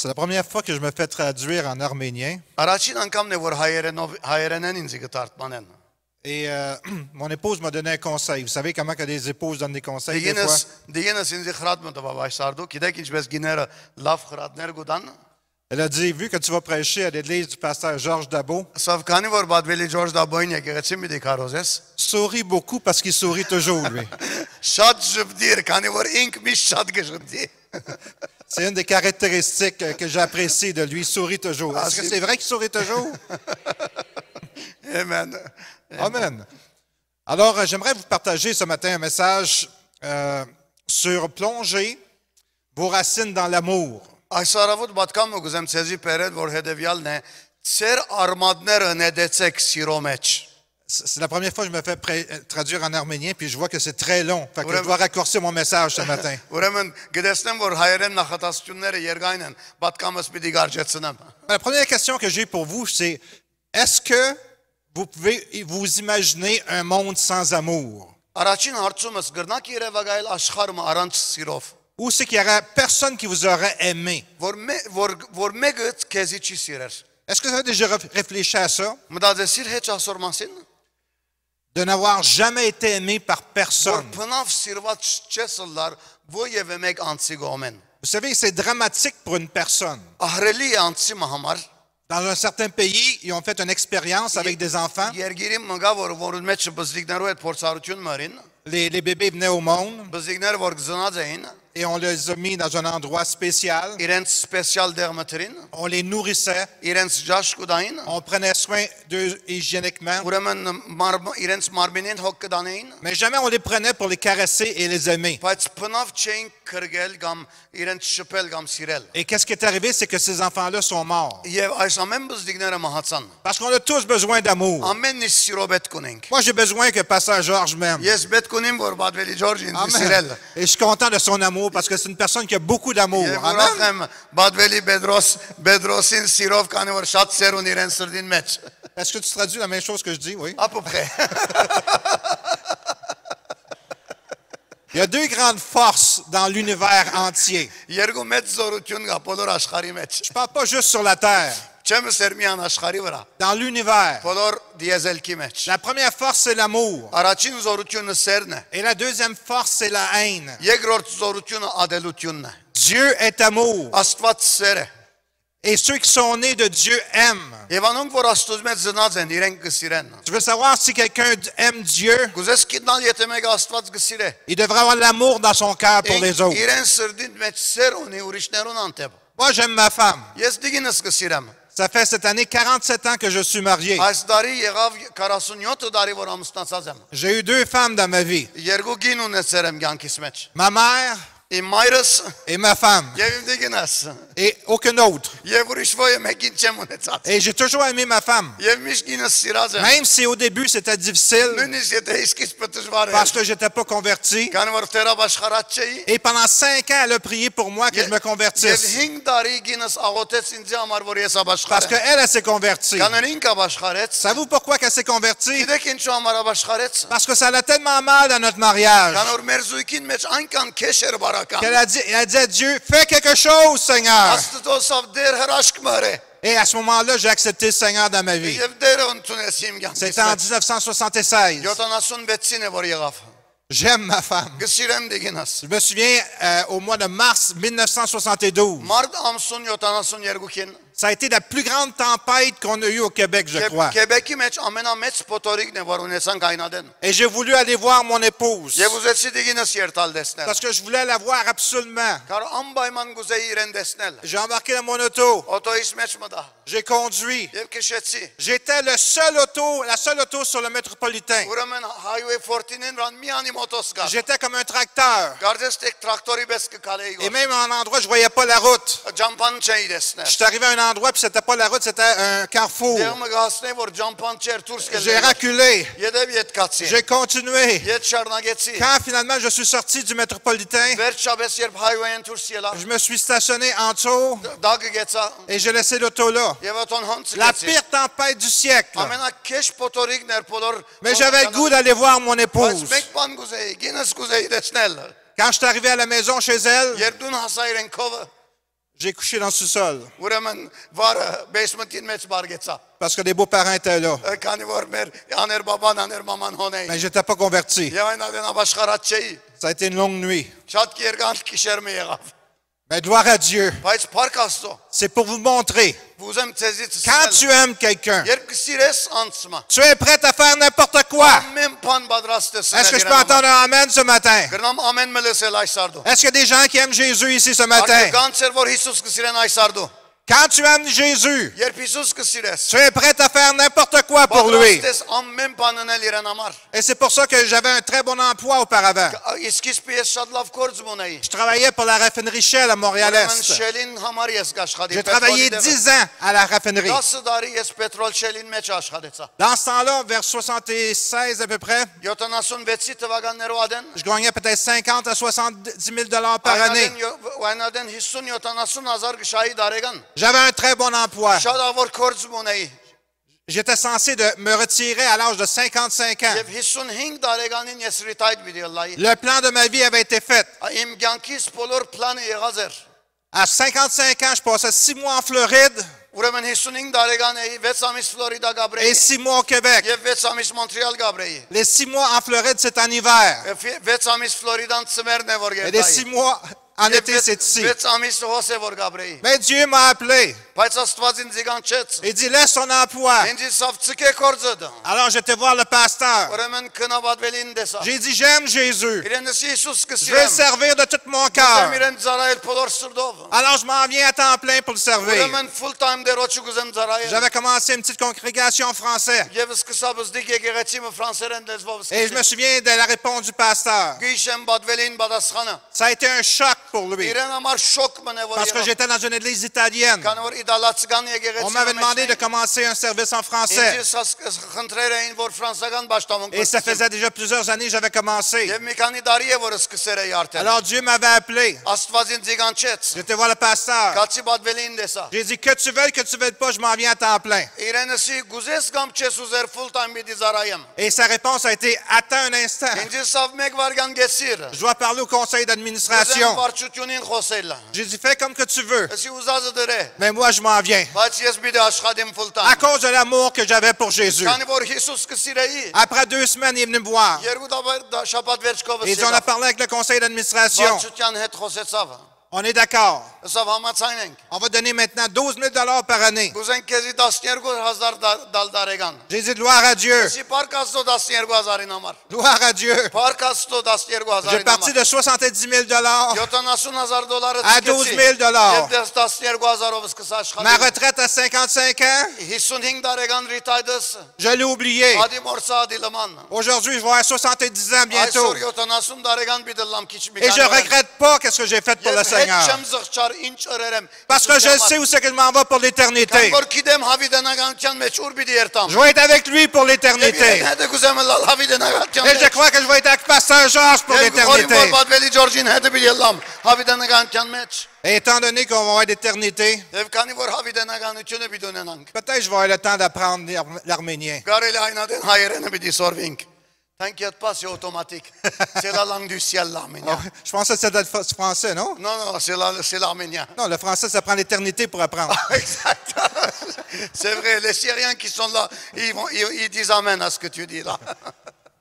C'est la première fois que je me fais traduire en arménien. Առաջին անգամն է որ հայերենեն ինձ գտարտնեն։ Et mon épouse m'a donné un conseil. Vous savez comment que les épouses donnent des conseils des fois? Դիգենս ինձ խրատ մտավ այս արդու, գիտեք ինչպես գիները լավ խրատներ գուտան։ Elle a dit, vu que tu vas prêcher à l'église du pasteur Georges Dabo, Սավ քանի որ բադվելի Ջորջ Դաբոյին եկեղեցի մի դիքարոզես։ souris beaucoup parce qu'il sourit toujours, lui. Շատ ժպտիր, քանի որ ինք միշտ շատ գժպտի։ C'est une des caractéristiques que j'apprécie de lui. Il sourit toujours. Est-ce que c'est vrai qu'il sourit toujours? Amen. Amen. Alors, j'aimerais vous partager ce matin un message sur plonger vos racines dans l'amour. Այս արավոտ պատկամը գուզեմ ցեզի բերել, որ հետևյալն է, ծեր արմատները նետեցեք սիրո մեջ։ C'est la première fois que je me fais traduire en arménien, puis je vois que c'est très long. Fait que je dois raccourcir mon message ce matin. Ուրեմն գտեսնեմ, որ հայերեն նախատասությունները երկայն են, պատկամս պիտի գարջեցնեմ։ La première question que j'ai pour vous, c'est est-ce que vous pouvez vous imaginer un monde sans amour? Առաջին հարցումս գրնակ երևակայել աշխարհը առանց սիրով։ Ou c'est qu'il n'y aurait personne qui vous aurait aimé? Որ մեկը քեզի չի սիրեր։ Est-ce que vous avez déjà réfléchi à ça? Մտածեցիր հեչ ասոր մասին։ De n'avoir jamais été aimé par personne. Որ բնավ սիրված չես լար, ո՞յև մեկ անցի գոմեն։ Vous savez, c'est dramatique pour une personne. Ահրելի է անցի համար։ Dans un certain pays, ils ont fait une expérience avec des enfants. Երգիրի մգա որ մեջ բզիկներով այդ փորձառություն մարին։ Les bébés venaient au monde Բզիկները որ գզնած էին։ et on les a mis dans un endroit spécial. Իրենց սպեցիալ դեղ մտրին։ On les nourrissait. Իրենց ջաշ կուտային։ On prenait soin d'eux hygiéniquement. Ուրեմն իրենց մարմինին հոգ կդանեին։ Mais jamais on les prenait pour les caresser et les aimer. Բայց բնավ չէին քրգել կամ իրենց շփել կամ սիրել։ Et qu'est-ce qui est arrivé, c'est que ces enfants-là sont morts. Եվ այս ամեն բզիկները մահացան։ Parce qu'on a tous besoin d'amour. Ամեն ինչ սիրո պետք ունենք։ Moi, j'ai besoin que Pasteur Georges m'aime. Ես պետք ունեմ որ բադվելի Ջորջը ինձ Amen. սիրել։ Et je suis content de son amour parce que c'est une personne qui a beaucoup d'amour. Եվ Amen. ուրախ եմ բադվելի Պետրոսին սիրով քանի որ շատ սեր ունի իրեն սրդին մեջ։ Est-ce que tu traduis la même chose que je dis? Oui. À peu près։ Il y a deux grandes forces dans l'univers entier. Երկու մեծ զորություն կա բոլոր աշխարհի մեջ։ Je ne parle pas juste sur la terre. Չեմ սերմյան աշխարհի վրա։ Dans l'univers. Բոլոր դիեզելքի մեջ։ La première force, c'est l'amour. Առաջին զորությունը սերն է։ Et la deuxième force, c'est la haine. Երկրորդ զորությունը ադելությունն է։ Dieu est amour. Աստված սեր է։ Et ceux qui sont nés de Dieu aiment. Եվ անոնք որ Աստծո մեջ ծնած են, իրենք կսիրեն։ Tu veux savoir si quelqu'un aime Dieu? Գուզես գիտնալ եթե մեկը Աստված կսիրե։ Il devrait avoir l'amour dans son cœur pour les autres. Իրեն սրդին մեջ սեր ունի ուրիշներուն անտեպ։ Moi, j'aime ma femme. Ես դիգինս կսիրեմ։ Ça fait cette année 47 ans que je suis marié. Այս տարի եղավ 47 տարի որ ամուսնացած եմ։ J'ai eu deux femmes dans ma vie. Երկու գին ունեցել եմ կյանքիս մեջ։ Ma mère Իմ մայրս et ma femme. եւ իմ դիգինս։ Et aucun autre. Եվ ուրիշ ոյ մեկին չեմ ունեցած։ Et j'ai toujours aimé ma femme. Եվ միշտ գինս սիրած եմ։ Même si au début c'était difficile Նույնիսկ եթե իսկից դժվար է։ parce que je n'étais pas converti. Քանի որ թերաբաշխարած չէի։ Et pendant 5 ans, elle a prié pour moi que je me Եվ convertisse. 5 տարի գինս աղոթեց ինձ համար որ ես Parce աբաշխարեմ։ qu'elle, elle s'est convertie. Կանեն ինք աբաշխարեց։ Savez-vous pourquoi qu'elle s'est convertie? Գիտեք ինչու համար աբաշխարեց։ Parce que ça allait tellement mal dans notre mariage. Քանի որ մեր զույգին մեջ այնքան քեշ էր բարական։ Elle a dit à Dieu, fais quelque chose, Seigneur. Աստծոսով դեր հրաշք մարե։ Et à ce moment-là, j'ai accepté le Seigneur dans ma vie. Եվ դերը ընդունեց իմ կյանքից։ C'était en 1976. 76-ին է որ եղավ։ J'aime ma femme. Գսիրեմ դիգինս։ Je me souviens au mois de mars 1972. Մարտ ամսուն 72-ին Ça a été la plus grande tempête qu'on a eue au Québec, je crois. Québec-ի մեջ ամենամեծ փոթորիկն է որ ունեցան կայնադեն։ Et j'ai voulu aller voir mon épouse. Եվ ուզեցի դիգինս երթալ տեսնել։ Parce que je voulais la voir absolument. Կար անպայման գուզեի իրեն տեսնել։ J'ai embarqué dans mon auto. Օտոյից մեջ մտա։ J'ai conduit. Եվ քշեցի։ J'étais la seule auto sur le métropolitain. Ուրեմն highway 14-ին ռան միանի մոտոս կար։ J'étais comme un tracteur. Գարձես տեք տրակտորի պես կկալեի։ Et même en endroit, je voyais pas la route. Ջամփան չէի տեսնել։ Je suis arrivé à un endroit, puis c'était pas la route, c'était un carrefour. Դեղը գասնե որ ջամփան չեր դուրս J'ai կելներ։ reculé. Եդև ետ կացի։ J'ai continué. Ետ շարնագեցի։ Quand finalement je suis sorti du métropolitain, Վերջապես երբ highway-ին դուրս ելա։ je me suis stationné en dessous Դագը գեցա։ et j'ai laissé l'auto là. Եվ ոտոն հոնց La գեցի։ pire tempête du siècle. Ամենակեշ փոթորիկն էր բոլոր։ Mais j'avais le goût d'aller voir mon Բայց épouse. մեկ բան գուզեի, գինս գուզեի տեսնել։ Quand je suis arrivé à la maison chez elle, Երբ դուն հասա իրեն քովը, J'ai couché dans le sous-sol Ուրեմն վարը basement-ին մեջ բարգեցա։ parce que des beaux-parents étaient là. Քանի որ մեր աներ բաբան, աներ մաման հոն Mais էին։ je n'étais pas converti. Եվ այն adեն ապաշխարած չէի։ Ça a été une longue nuit. Շատ կերգան քիշեր մի եղավ։ Mais gloire à Dieu. Բայց Փառք Աստծո, C'est pour vous montrer. ուզեմ ցեզից Quand tu aimes quelqu'un, երբ կսիրես անցմա, tu es prêt à faire n'importe quoi. ամեն բան պատրաստ ես։ Est-ce que je peux entendre un amen ce matin? Գրնամ ամեն մլսել այս արդու։ Est-ce qu'il y a des gens qui aiment Jésus ici ce matin? Կանցեր որ Հիսուս կսիրեն այս արդու։ Quand tu aimes Jésus, Երբ Հիսուս կսիրես, tu es prêt à faire n'importe quoi pour lui. պատրաստ ես ամեն բան անել իրեն համար։ Et c'est pour ça que j'avais un très bon emploi auparavant. Իսկ ես շատ լավ գործ ունեի։ Je travaillais pour la raffinerie Shell à Montréal-Est. Շելին համար ես աշխատի։ J'ai travaillé 10 ans à la raffinerie. 10 տարի ես պետրոլ շելին մեջ աշխատեցա։ Dans ce temps-là, vers 76 à peu près, 76 թվականներով ադեն je gagnais peut-être 50 à 70 000 $ par année. Այնադեն 50-70 հազար գշայի դարեգան։ J'avais un très bon emploi. Շատ ավոր գործ ունեի։ J'étais censé de me retirer à l'âge de 55 ans. Եվ 55 տարեկանին ես ռիտայր բիդիլայի։ Le plan de ma vie avait été fait. Իմ կյանքիս բոլոր պլանը եղած էր։ À 55 ans, je passais 6 mois en Floride Ուրեմն 55 տարեկան էի, 6 ամիս Ֆլորիդա et գաբրեի 6 mois au Québec. եւ 6 ամիս Մոնտրեալ գաբրեի։ Les 6 mois en Floride, c'est en hiver. 6 ամիս Ֆլորիդան ծմերն է որ Et les 6 գետայի։ mois en été, c'est ici. 6 ամիս հոս է որ գաբրեի։ Mais Dieu m'a appelé. Բայց Աստված ինձ կանչեց։ Il dit, laisse ton emploi. Ինձ սավ ցկե կորձը։ Alors, j'étais voir le pasteur. Ուրեմն քնաբադվելին դեսա։ J'ai dit, j'aime Jésus. Իրենս Հիսուս Je vais le կսիրեմ։ servir de tout mon cœur. Իրեն ծարայել բոլոր սրտով։ Alors, je m'en viens à temps plein pour le servir. Ուրեմն full time դերոջ կուզեմ ծարայել։ J'avais commencé une petite congrégation en français. Եվ սկսա բզդիկ եկեղեցիմը ֆրանսերեն լեզվով Et je me սկսել։ souviens de la réponse du pasteur. Գիշեմ բադվելին բադասխանը։ Ça a été un choc pour lui. Իրեն համար շոկ մնե որ Parce que j'étais dans une église italienne. Քանի որ իդալացկան On m'avait demandé de commencer un service en français. խնդրեր էին որ ֆրանսական ճաշտամունք Et ça faisait déjà plusieurs années que j'avais commencé. Եվ մի քանի տարի է որ սկսել էի արդեն։ Alors Dieu m'avait appelé. Աստվածին ձիգանչեց։ J'étais voir le pasteur. Կացի բադվելին դեսա։ J'ai dit, que tu veuilles pas, je m'en viens à temps plein. Իրենսի գուզես կամ չես ուզեր full time բիդի զարայեմ։ Et sa réponse a été, attends un instant. Ինձ սավ մեկ վարգան գեսիր։ Je dois parler au conseil d'administration. Վարչությունին խոսել։ J'ai dit, fais comme que tu veux. Էսի ուզածը դրե։ Mais moi, je m'en viens. Բայց ես բիդի աշխատեմ full À time։ cause de l'amour que j'avais pour Jésus. Քանի որ Հիսուս կսիրեի։ Après 2 semaines, il est venu me voir. Երկու շաբաթ վերջկովս Et on a parlé avec le conseil d'administration. Վարչության հետ խոսեցավ։ On est d'accord. Սավ համացայն ենք։ On va donner maintenant 12 000 $ par année. Գուզենք քեզի 12000 դալ դարեգան։ J'ai dit, gloire à Dieu. Սի Պարկաստո 12000-ին համար։ Gloire à Dieu. Պարկաստո 12000-ին J'ai parti համար։ de 70 000 $ 70000 դոլարը à 12 000 $. Եվ 12000-ով սկսա Ma աշխատել։ retraite à 55 ans, 55 տարեկան ռիտայդս je l'ai oublié. ադի մորսա ադի լման։ Aujourd'hui, je vais avoir 70 ans bientôt. Այսօր 70 տարեկան բիդլամ քիչ մի Et je ne regrette pas qu'est-ce que j'ai fait pour le Seigneur. Չեմ զղջար ինչ օրերեմ։ Parce que je sais où c'est que je m'en vais pour l'éternité. Որ գիտեմ հավիդանականության մեջ ուր պիտի երտամ։ Je vais être avec lui pour l'éternité. Հետը կուզեմ լալ հավիդանականության Et je crois que je vais être avec Pasteur Georges pour l'éternité. Որ պատվելի Ջորջին հետը պիտի լամ հավիդանականության մեջ։ Et étant donné qu'on va avoir l'éternité, Եվ քանի որ հավիդանականությունը պիտի ունենանք։ peut-être je vais avoir le temps d'apprendre l'arménien. Կարելի այնադեն հայերենը պիտի սորվինք։ T'inquiète pas, c'est automatique. C'est la langue du ciel, l'arménien. Je pensais que c'était le français, non? Non, c'est l'arménien. Non, le français, ça prend l'éternité pour apprendre. Exact. C'est vrai, les Syriens qui sont là, ils disent Amen à ce que tu dis là.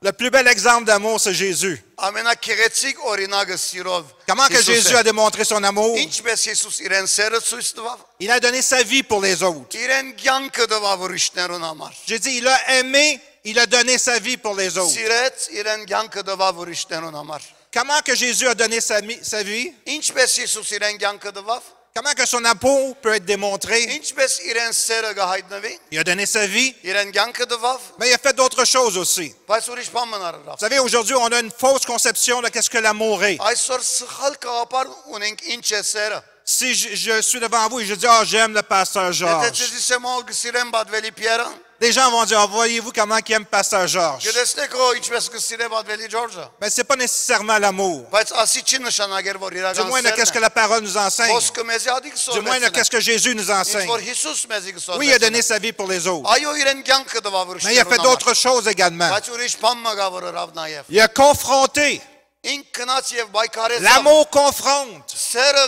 Le plus bel exemple d'amour, c'est Jésus. Ամենակերեցիկ օրինակը սիրով։ Comment que Jésus a démontré son amour? Ինչպես Հիսուս իրեն սերը ցույց տվավ։ Il a donné sa vie pour les autres. Իրեն կյանքը տվավ ուրիշներուն համար։ J'ai dit, il a aimé, il a donné sa vie pour les autres. Սիրեց իրեն կյանքը տվավ ուրիշներուն համար։ Comment que Jésus a donné sa vie? Ինչպես Հիսուս իրեն կյանքը տվավ։ Comment que son amour peut être démontré? Ինչպես իրեն սերը կհայտնվի։ Il a donné sa vie, Իրեն կյանքը տվավ, mais il a fait d'autres choses aussi. բայց ուրիշ բան մնար։ Vous savez, aujourd'hui, on a une fausse conception de qu'est-ce que l'amour est. Այսօր սխալ կապար ունենք ինչ է սերը։ Si je suis devant vous et je dis, oh, j'aime le pasteur Եթե Georges. ցեզի սեմալ գսիրեմ բադվելի Պիերը, Les gens vont dire, oh, voyez-vous comment il aime pasteur Georges. գտեսնեք ո ինչպես գսիրե բադվելի Ջորջը։ Mais ce n'est pas nécessairement l'amour. Բայց ասի չի նշանակեր որ Du իրական moins, de qu'est-ce que սերն է։ la parole nous enseigne. Խոսքը մեզի ադի Du moins, de qu'est-ce կսովեցնե։ que Jésus nous Ինչ enseigne. որ Հիսուս մեզի Oui, il a donné կսովեցնե։ sa vie pour les autres. Այո, իրեն կյանքը տվավ Mais il a fait ուրիշներուն համար։ d'autres choses également. Բայց ուրիշ բան մը գա որ հրավ նաև։ Il a confronté Ինք քնած եւ բայկարեցավ։ L'amour confronte. Սերը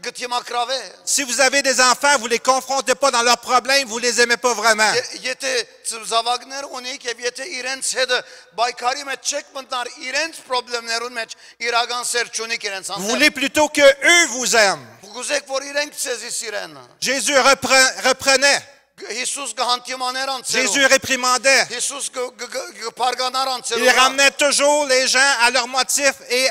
գտիմակրավե։ Si vous avez des enfants, vous ne les confrontez pas dans leurs problèmes, vous ne les aimez pas vraiment. Եթե ծավալներ ունեք եւ եթե իրենց հետ բայկարի մեջ չեք մտnar իրենց խնդիրներուն մեջ իրական սեր չունեք իրենց Vous անձամբ։ voulez plutôt que eux vous aiment. Գուզեք որ իրենք ցեզի սիրեն։ Jésus reprenait. Հիսուս գհանտիմաներ անցերու։ Jésus réprimandait. Հիսուս գպարգանար անցերու։ Il ramenait toujours les gens à leur motif et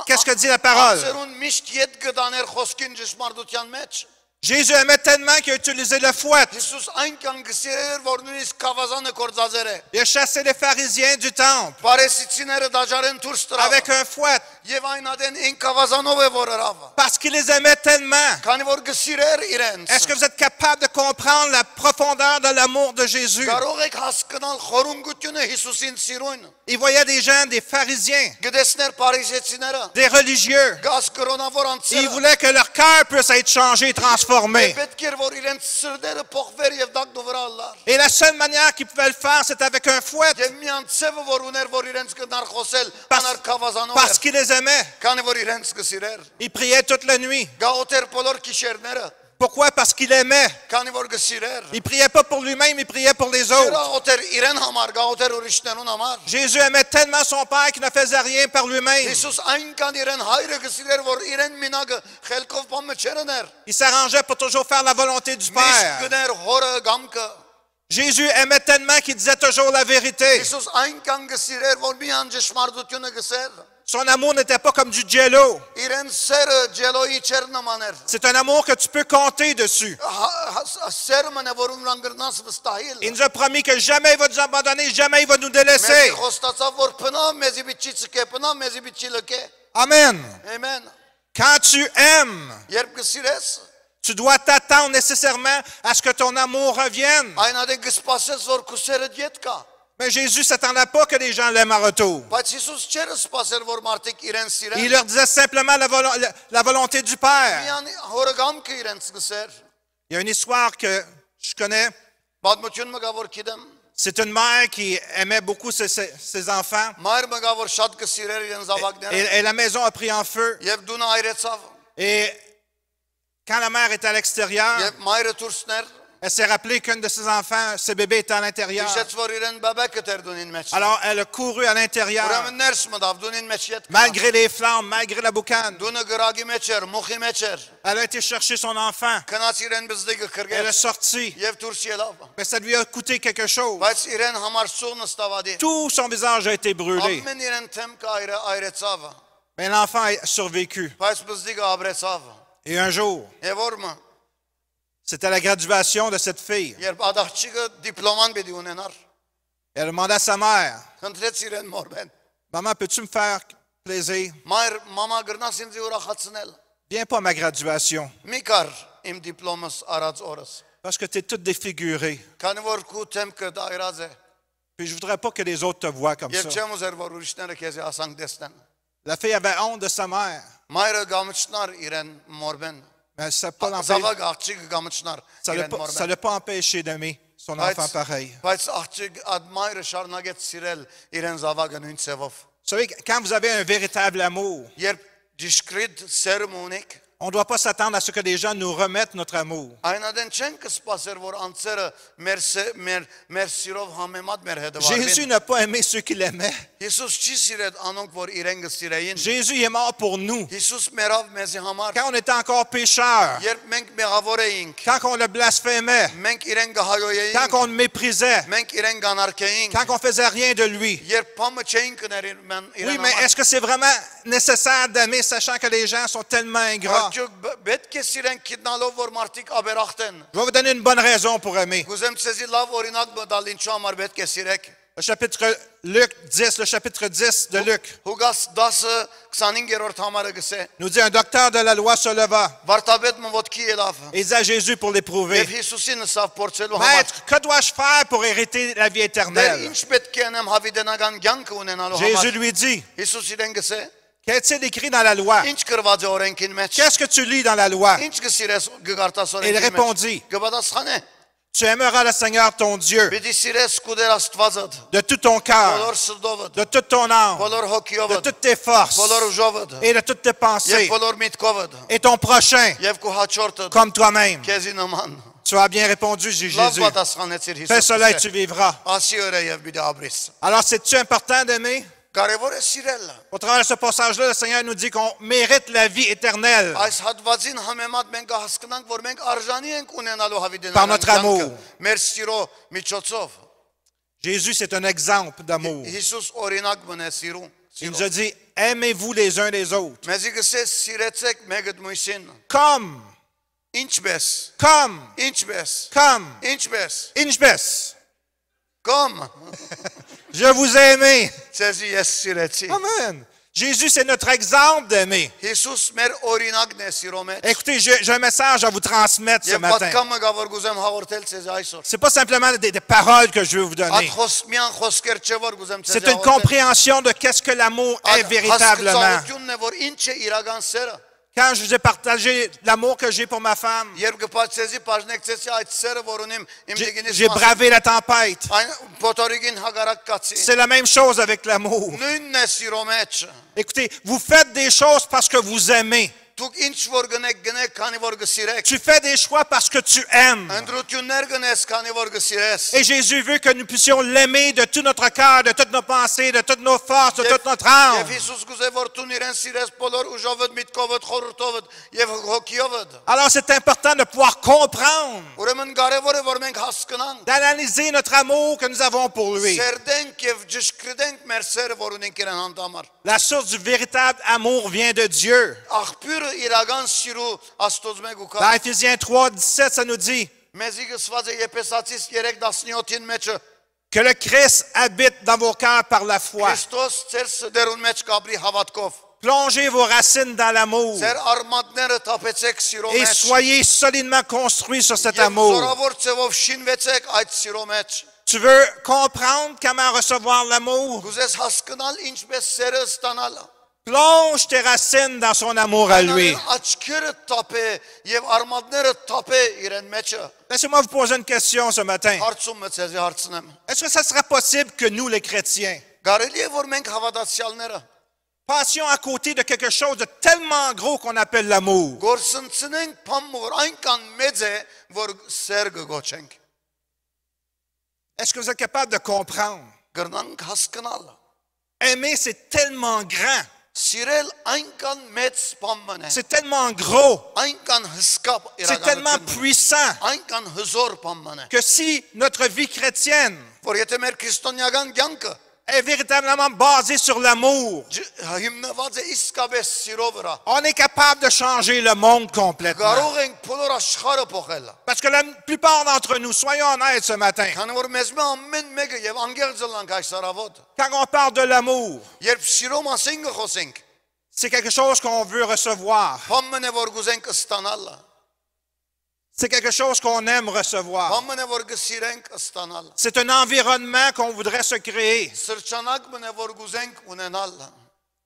qu'est-ce que dit la parole? Անցերուն միշտ յետ գտաներ խոսքին ճշմարտության մեջ։ Jésus aimait tellement qu'il a utilisé le fouet. Հիսուս այնքան գսիրեր որ նույնիսկ կավազանը կորձազեր է։ Il a chassé les pharisiens du temple Պարեսիցիները դաջարեն դուրս տրավ։ avec un fouet Եվ այն ադեն այն կավազանով է որ հրավ։ parce qu'il les aimait tellement. Քանի որ գսիրեր իրենց։ Est-ce que vous êtes capable de comprendre la profondeur de l'amour de Jésus? Կարող եք հասկանալ խորունգությունը Հիսուսին սիրուն։ Il voyait des gens, des pharisiens, Գտեսներ պարիսեցիները։ des religieux. Գաս կրոնավոր Il անցերը։ voulait que leur cœur puisse être changé, transformé. Պետք էր որ իրենց սրտերը փոխվեր եւ դակնու վրա լար։ Et la seule manière qu'ils pouvaient le faire, c'était avec un fouet Եվ միան ցևը որ ուներ որ իրենց կնար խոսել Parce- անար կավազանով։ parce qu'il les aimait. Քանի որ իրենց գսիրեր։ Il priait toute la nuit. Գաոթեր բոլոր քիշերները։ Pourquoi? Parce qu'il aimait. Քանի որ գսիրեր։ Il priait pas pour lui-même, il priait pour les autres. Գաոթեր իրեն համար, գաոթեր ուրիշներուն համար։ Jésus aimait tellement son Père qu'il ne faisait rien par lui-même. Հիսուս այնքան իրեն հայրը գսիրեր որ իրեն մինագը խելքով բամը չերներ։ Il s'arrangeait pour toujours faire la volonté du Միշտ Père. գներ հորը գամքը։ Jésus aimait tellement qu'il disait toujours la vérité. Հիսուս այնքան գսիրեր որ միան ճշմարտությունը գսեր։ Son amour n'était pas comme du jello. Իրեն սերը ջելոյի չեր նմաներ։ C'est un amour que tu peux compter dessus. Սերը մնա որ ունրան գրնաս վստահիլ։ Il nous a promis que jamais il va nous abandonner, jamais il va nous Մեզի délaisser. խոստացավ որ փնա մեզի բիչի ցկե, փնա մեզի բիչի լկե։ Amen. Ամեն։ Quand tu aimes, Երբ գսիրես, tu dois t'attendre nécessairement à ce que ton amour revienne. այն ադեն գսպասես որ քուսերը դիետ կա։ Mais Jésus ne s'attendait pas que les gens l'aiment en retour. Բայց Հիսուս չէր սպասեր որ մարդիկ իրեն սիրեն։ Il leur disait simplement la volonté du Père. Միան հորը գամքը իրենց գսեր։ Il y a une histoire que je connais. Պատմություն մգա որ գիտեմ։ C'est une mère qui aimait beaucoup ses enfants. Մայր մգա որ շատ գսիրեր իրեն զավակները։ Et la maison a pris en feu. Եվ դունը այրեցավ։ Et quand la mère était à l'extérieur, Եվ մայրը դուրսներ elle s'est rappelée qu'un de ses enfants, ses bébés, était à l'intérieur. հիշեց որ իրեն բաբակը դեր դունին մեջ։ Alors elle a couru à l'intérieur, Ուրեմն ներս մտավ դունին մեջ յետ։ malgré les flammes, malgré la boucane. Դունը գրագի մեջ էր, մուխի մեջ էր։ Elle a été chercher son enfant. Քնած իրեն բզդիգը Elle est քրգեց sortie. եւ դուրս ելավ։ Mais ça lui a coûté quelque chose. Բայց իրեն համար սունը ստավադի։ Tout son visage a été brûlé. Ամեն իրեն թեմ կայրը այրեցավ։ Mais l'enfant a survécu. Բայց բզդիգը ապրեցավ։ Et un jour, Եվ օրը c'était la graduation de cette fille. երբ ադաղչիկը դիպլոման պիտի ունենար, Elle a demandé à sa mère, քննեց իրեն մորբեն։ maman, peux-tu me faire plaisir? Մայր մամա գրնաս ինձ ուրախացնել։ Viens pas à ma graduation, Մի կար իմ դիպլոմս արած օրս։ parce que tu es toute défigurée. Քանի որ քու թեմքը դայրած է։ Puis je voudrais pas que les autres te voient comme Եվ ça. չեմ ուզեր որ ուրիշները քեզ ասանք տեսնեն։ La fille avait honte de sa mère, Մայրը գամչնար իրեն մորբեն։ mais ça ne Զավակ աղջիկը գամչնար l'a իրեն մորբեն։ pas empêché d'aimer son enfant pareil. Բայց աղջիկ ադ մայրը շարունակեց սիրել իրեն զավակը նույն ցևով։ Vous savez, quand vous avez un véritable amour, Երբ ճիշկրիտ սերմ ունեք, on ne doit pas s'attendre à ce que les gens nous remettent notre amour. այնադեն չեն կսպասեր որ անցերը մեր սիրով համեմատ մեր հետ Jésus վարվեն։ n'a pas aimé ceux qu'il aimait. Հիսուս չի սիրել անոնք որ իրեն կսիրեին։ Jésus est mort pour nous. Հիսուս մերավ մեզի համար։ Quand on était encore pécheurs, Երբ մենք մեղավոր էինք, quand on le blasphémait, մենք իրեն գահայոյեինք, quand on le méprisait, մենք իրեն գանարկեինք, quand on faisait rien de lui. երբ փամը չէին կներ Oui, իրեն mais համար։ est-ce que c'est vraiment nécessaire d'aimer, sachant que les gens sont tellement ingrats? Արդյոք պետք է սիրենք գտնալով որ մարդիկ աբերախտեն։ Je vais vous donner une bonne raison pour aimer. Գուզեմ ցեզի լավ օրինակ մտալ ինչու համար պետք է սիրեք։ Le chapitre Luc 10, le chapitre 10 de Luc, Հուգաս 10:25-րդ համարը գսե։ nous dit un docteur de la loi se leva Վարտաբեդ մոտքի ելավ։ et dit à Jésus pour Եվ l'éprouver, Հիսուսին ասավ փորձելու համար։ Maître, que dois-je faire pour hériter la vie Դեր éternelle? ինչ պետք է անեմ հավիտենական կյանքը ունենալու Jésus համար։ lui dit, Հիսուս իրեն գսե։ qu'est-il écrit dans la loi? Ինչ գրված է օրենքին մեջ։ Qu'est-ce que tu lis dans la loi? Ինչ գսիրես գարտաս Il օրենքին մեջ։ répondit, Գբադասխանե։ Tu aimeras le Seigneur ton Dieu Պիտի սիրես կուդեր Աստվածդ, de tout ton cœur, բոլոր սրտովդ, de toute ton âme, բոլոր de հոգիովդ, toutes tes forces բոլոր ուժովդ, et de toutes tes եւ pensées, բոլոր միտքովդ, et ton prochain եւ քո հաջորդդ comme toi-même. քեզի նման։ Tu as bien répondu, dit Լավ Jésus. պատասխանեցիր Fais cela et Հիսուսը։ tu vivras. Ասի օրը եւ պիտի ապրես։ Alors, c'est-tu important d'aimer? Կարևոր է սիրելը։ Au travers de ce passage-là, le Seigneur nous dit qu'on mérite la vie éternelle Այս հատվածին համեմատ մենք հասկանանք, որ մենք արժանի ենք ունենալու Par notre amour. մեր սիրո միջոցով։ Jésus, c'est un exemple d'amour. Հիսուս օրինակ մնե սիրուն։ Il nous a dit, aimez-vous les uns les autres. Մեզի գսես սիրեցեք մեկդ մույսին։ Comme, Ինչպես, comme, ինչպես, inchbes. Comme Je vous ai aimé. Ցեզի ես սիրեցի։ Amen. Jésus, c'est notre exemple d'aimer. Հիսուս մեր օրինակն է սիրո մեջ։ Écoutez, j'ai un message à vous transmettre ce Եվ matin. պատկամը գա որ գուզեմ հաղորդել ցեզ այսօր։ Ce n'est pas simplement des paroles que je veux vous donner. Այդ խոսմյան խոսքեր չէ որ գուզեմ ցեզ C'est une compréhension de qu'est-ce que l'amour est véritablement. Հասկացությունն է որ ինչ է իրական սերը։ Quand je vous ai partagé l'amour que j'ai pour ma femme, Երբ գպացեցի բաժնեկցեցի այդ սերը որ ունիմ իմ դիգինիս j'ai bravé la tempête. այն փոթորիկին հագարակ կացի։ C'est la même chose avec l'amour. Նույնն է սիրո մեջ։ Écoutez, vous faites des choses parce que vous aimez. Դուք ինչ որ գնեք, քանի որ գսիրեք։ Tu fais des choix parce que tu aimes. Ընտրություններ գնես, քանի որ գսիրես։ Et Jésus veut que nous puissions l'aimer de tout notre cœur, de toutes nos pensées, de toutes nos forces, de toute notre âme. Եվ Հիսուս գուզե որ դու իրեն սիրես բոլոր ուժովդ, միտքովդ, խորհրդովդ եւ հոգիովդ։ Alors c'est important de pouvoir comprendre, Ուրեմն կարևոր է որ մենք հասկանանք, d'analyser notre amour que nous avons pour lui. սերդենք եւ ճշգրտենք մեր սերը, որ ունենք իրեն հանդամար։ La source du véritable amour vient de Dieu. Աղբյուրը իրական սիրո Աստծո մեկ ու Dans կա։ Éphésiens 3, 17, ça nous dit Մեզի գսված է Եփեսացիս 3:17-ին մեջ que le Christ habite dans vos cœurs par la foi. Քրիստոս ծեր սդերուն մեջ կաբրի հավատքով։ Plongez vos racines dans l'amour Ձեր արմատները թափեցեք սիրո et մեջ։ soyez solidement construits sur cet Եվ amour. զորավոր ձևով շինվեցեք այդ սիրո մեջ։ Tu veux comprendre comment recevoir l'amour? Գուզես հասկանալ ինչպես սերը ստանալ։ Plonge tes racines dans son amour à lui. Աչքերը թափե եւ արմատները թափե իրեն մեջը։ Laissez-moi vous poser une question ce matin. Հարցումը ցեզի հարցնեմ։ Est-ce que ça sera possible que nous, les chrétiens, Կարելի է որ մենք հավատացյալները passions à côté de quelque chose de tellement gros qu'on appelle l'amour? գործընծնենք փամը որ այնքան մեծ է որ սեր գոչենք։ Est-ce que vous êtes capable de comprendre? Գրնանք հասկանալ։ Aimer, c'est tellement grand. Սիրել այնքան մեծ բան է։ C'est tellement gros. Այնքան հսկա C'est tellement իրականություն։ puissant Այնքան հզոր բան է։ que si notre vie chrétienne Որ եթե մեր քրիստոնեական կյանքը est véritablement basée sur l'amour, հիմնված է իսկապես սիրո վրա, on est capable de changer le monde complètement. կարող ենք բոլոր աշխարհը փոխել։ Parce que la plupart d'entre nous, soyons honnêtes ce matin, Քանի որ մեզ մե ամեն մեկը եւ անգերձ լանք այս արավոտ, quand on parle de l'amour, երբ սիրո մասին խոսենք, c'est quelque chose qu'on veut recevoir. բամն է որ գուզենք ստանալ, C'est quelque chose qu'on aime recevoir. բամն է որ գսիրենք ստանալ, C'est un environnement qu'on voudrait se créer. սրճանակն է որ գուզենք ունենալ։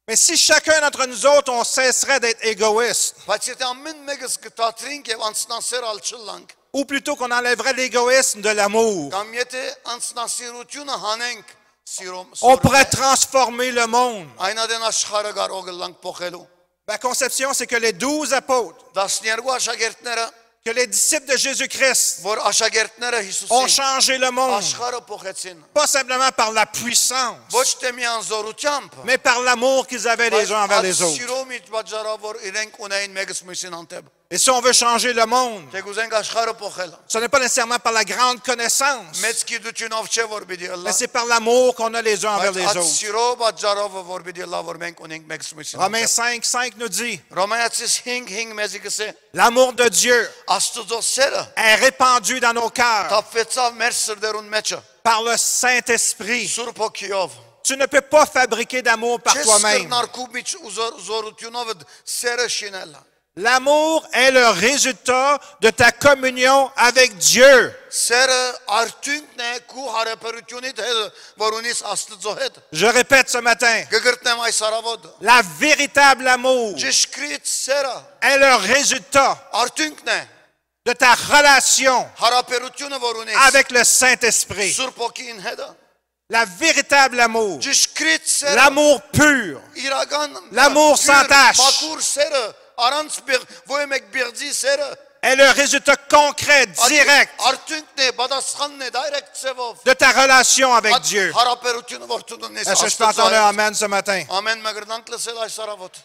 Mais si chacun d'entre nous autres, on cesserait d'être égoïste, Բայց եթե ամեն մեկս կտատրենք եւ անցնասերալ չլանք, ou plutôt qu'on enlèverait l'égoïsme de l'amour, կամ եթե անցնասիրությունը հանենք սիրո, on pourrait transformer le monde. այնադեն աշխարհը կարող լանք փոխելու։ Ma conception, c'est que les 12 apôtres, 12 աշակերտները, que les disciples de Jésus-Christ որ աշակերտները ont Հիսուսի changé le monde, աշխարհը փոխեցին, pas simplement par la puissance, ոչ թե միան զորությամբ, mais par l'amour qu'ils avaient les uns envers les autres. Սիրո միջ բաժարավոր իրենք ունեին մեկս մյուսին անտեպ։ Et si on veut changer le monde, Թե գուզենք աշխարհը փոխել։ ce n'est pas nécessairement par la grande connaissance, Մեծ գիտությունով չէ որ պիտի mais լա։ c'est par l'amour qu'on a les uns envers les Այդ autres. սիրո բաժարով որ պիտի լա որ մենք ունենք մեկս մյուսին։ Romains 5, 5 nous dit, Ռոմայացիս 5:5 մեզի կսե l'amour de Dieu Աստծո սերը est répandu dans nos cœurs թափվեցավ մեր սրդերուն մեջը par le Saint-Esprit. Սուրբ հոգիով։ Tu ne peux pas fabriquer d'amour par Չես toi-même. կրնարկու միջ զորությունով սերը շինել։ L'amour est le résultat de ta communion avec Dieu. Սերը արդյունքն է քու հարաբերությունիդ հետ, որ ունիս Աստծո հետ։ Je répète ce matin, Գգրտնեմ այս արավոտ։ la véritable amour Ճշգրիտ սերը est le résultat արդյունքն է de de ta relation հարաբերությունը որ ունես avec le Saint-Esprit. Սուրբ Օքին հետ La véritable amour, ճշգրիտ սերը l'amour pur, իրական L'amour sans tache. մաքուր սերը առանց ոչ մեկ բիղձի սերը est le résultat concret, direct արդյունքն է բադասխանն է դայրեկտ ծևով de ta relation avec Dieu. հարաբերությունը որ դու ունես Est-ce que je peux entendre un amen ce matin? ամեն մգրնանք լսել այս արավոտ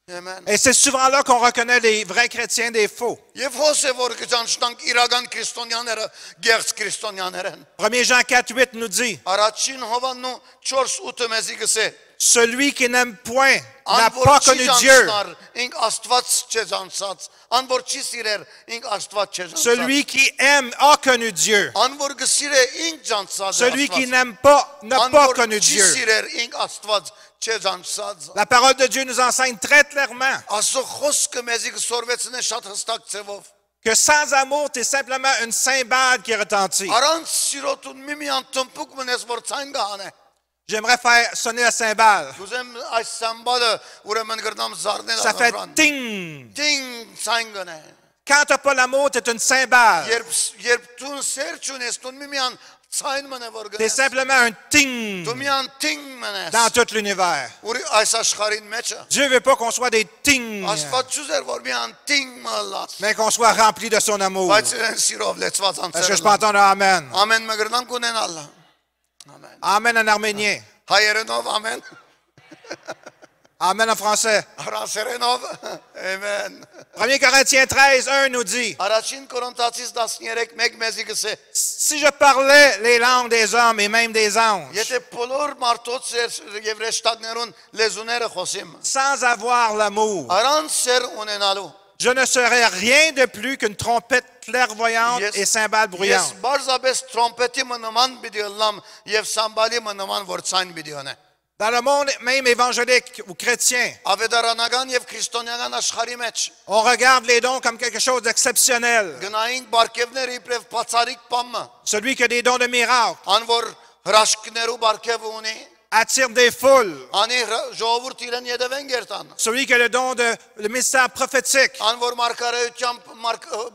Amen. Et c'est souvent là qu'on reconnaît les vrais chrétiens des faux. Եվ հոս է որ գճանշտանք իրական քրիստոնյաները գեղձ քրիստոնյաներ են 1 Jean 4:8 nous dit, առաջին Հովաննու 4:8 մեզի գսե celui qui n'aime point n'a Անոր pas չի connu Dieu. ճանչնար ինք Աստված չեզանցած անոր չի սիրեր ինք Աստված չեզանցած Celui qui aime a connu Dieu. անոր գսիրե ինք ճանցած Celui qui n'aime pas n'a pas connu չի Dieu. սիրեր ինք Աստված չեզանցած La parole de Dieu nous enseigne très clairement Աստծո խոսքը մեզի կսորվեցնե շատ հստակ ծևով que sans amour, tu es simplement une cymbale qui retentit. առանց սիրոտուն միմիան տմպուկ մնես որ ցայն գանե J'aimerais faire sonner la cymbale. ուզեմ այս սամբալը ուրեմն գրնամ զարնել Ça fait աղավրան ting. դինգ ցայն գնե Quand tu n'as pas l'amour, tu es une cymbale. երբ տուն սեր չունես տուն միմիան ցայն մնե որ Tu es գնես simplement un ting Դու միան տինգ մնես dans tout l'univers. Ուրի այս աշխարհին մեջը Dieu ne veut pas qu'on soit des tings, Աստված չուզեր որ միան տինգ մլած mais qu'on soit remplis de son amour. բայց իրեն սիրով լեցված Est-ce que je peux անցել entendre un amen? ամեն մգրնանք ունենալ ամեն Amen en arménien. հայերենով ամեն Amen en français. ֆրանսերենով ամեն 1 Corinthiens 13:1 nous dit, առաջին կորինթացիս 13:1 մեզի գսե si je parlais les langues des hommes et même des anges, եթե բոլոր մարդոց եւ ռեշտակներուն լեզուները խոսիմ sans avoir l'amour, առանց սեր ունենալու je ne serais rien de plus qu'une trompette clairvoyante Yes. et cymbale ես bruyante. բարձաբես տրոմպետի մնման պիտի լամ եւ սամբալի մնման որ ցայն պիտի ունե Dans le monde même évangélique ou chrétien, ավետարանական եւ քրիստոնեական աշխարհի մեջ on regarde les dons comme quelque chose d'exceptionnel. գնային բարգևներ իբրև բացարիք բամը Celui qui a des dons de miracle ան որ հրաշքներու բարգև ունի attire des foules. անի ժողովուրդ իրեն յետևեն գերտան Celui qui a le don de le ministère prophétique ան որ մարգարեությամբ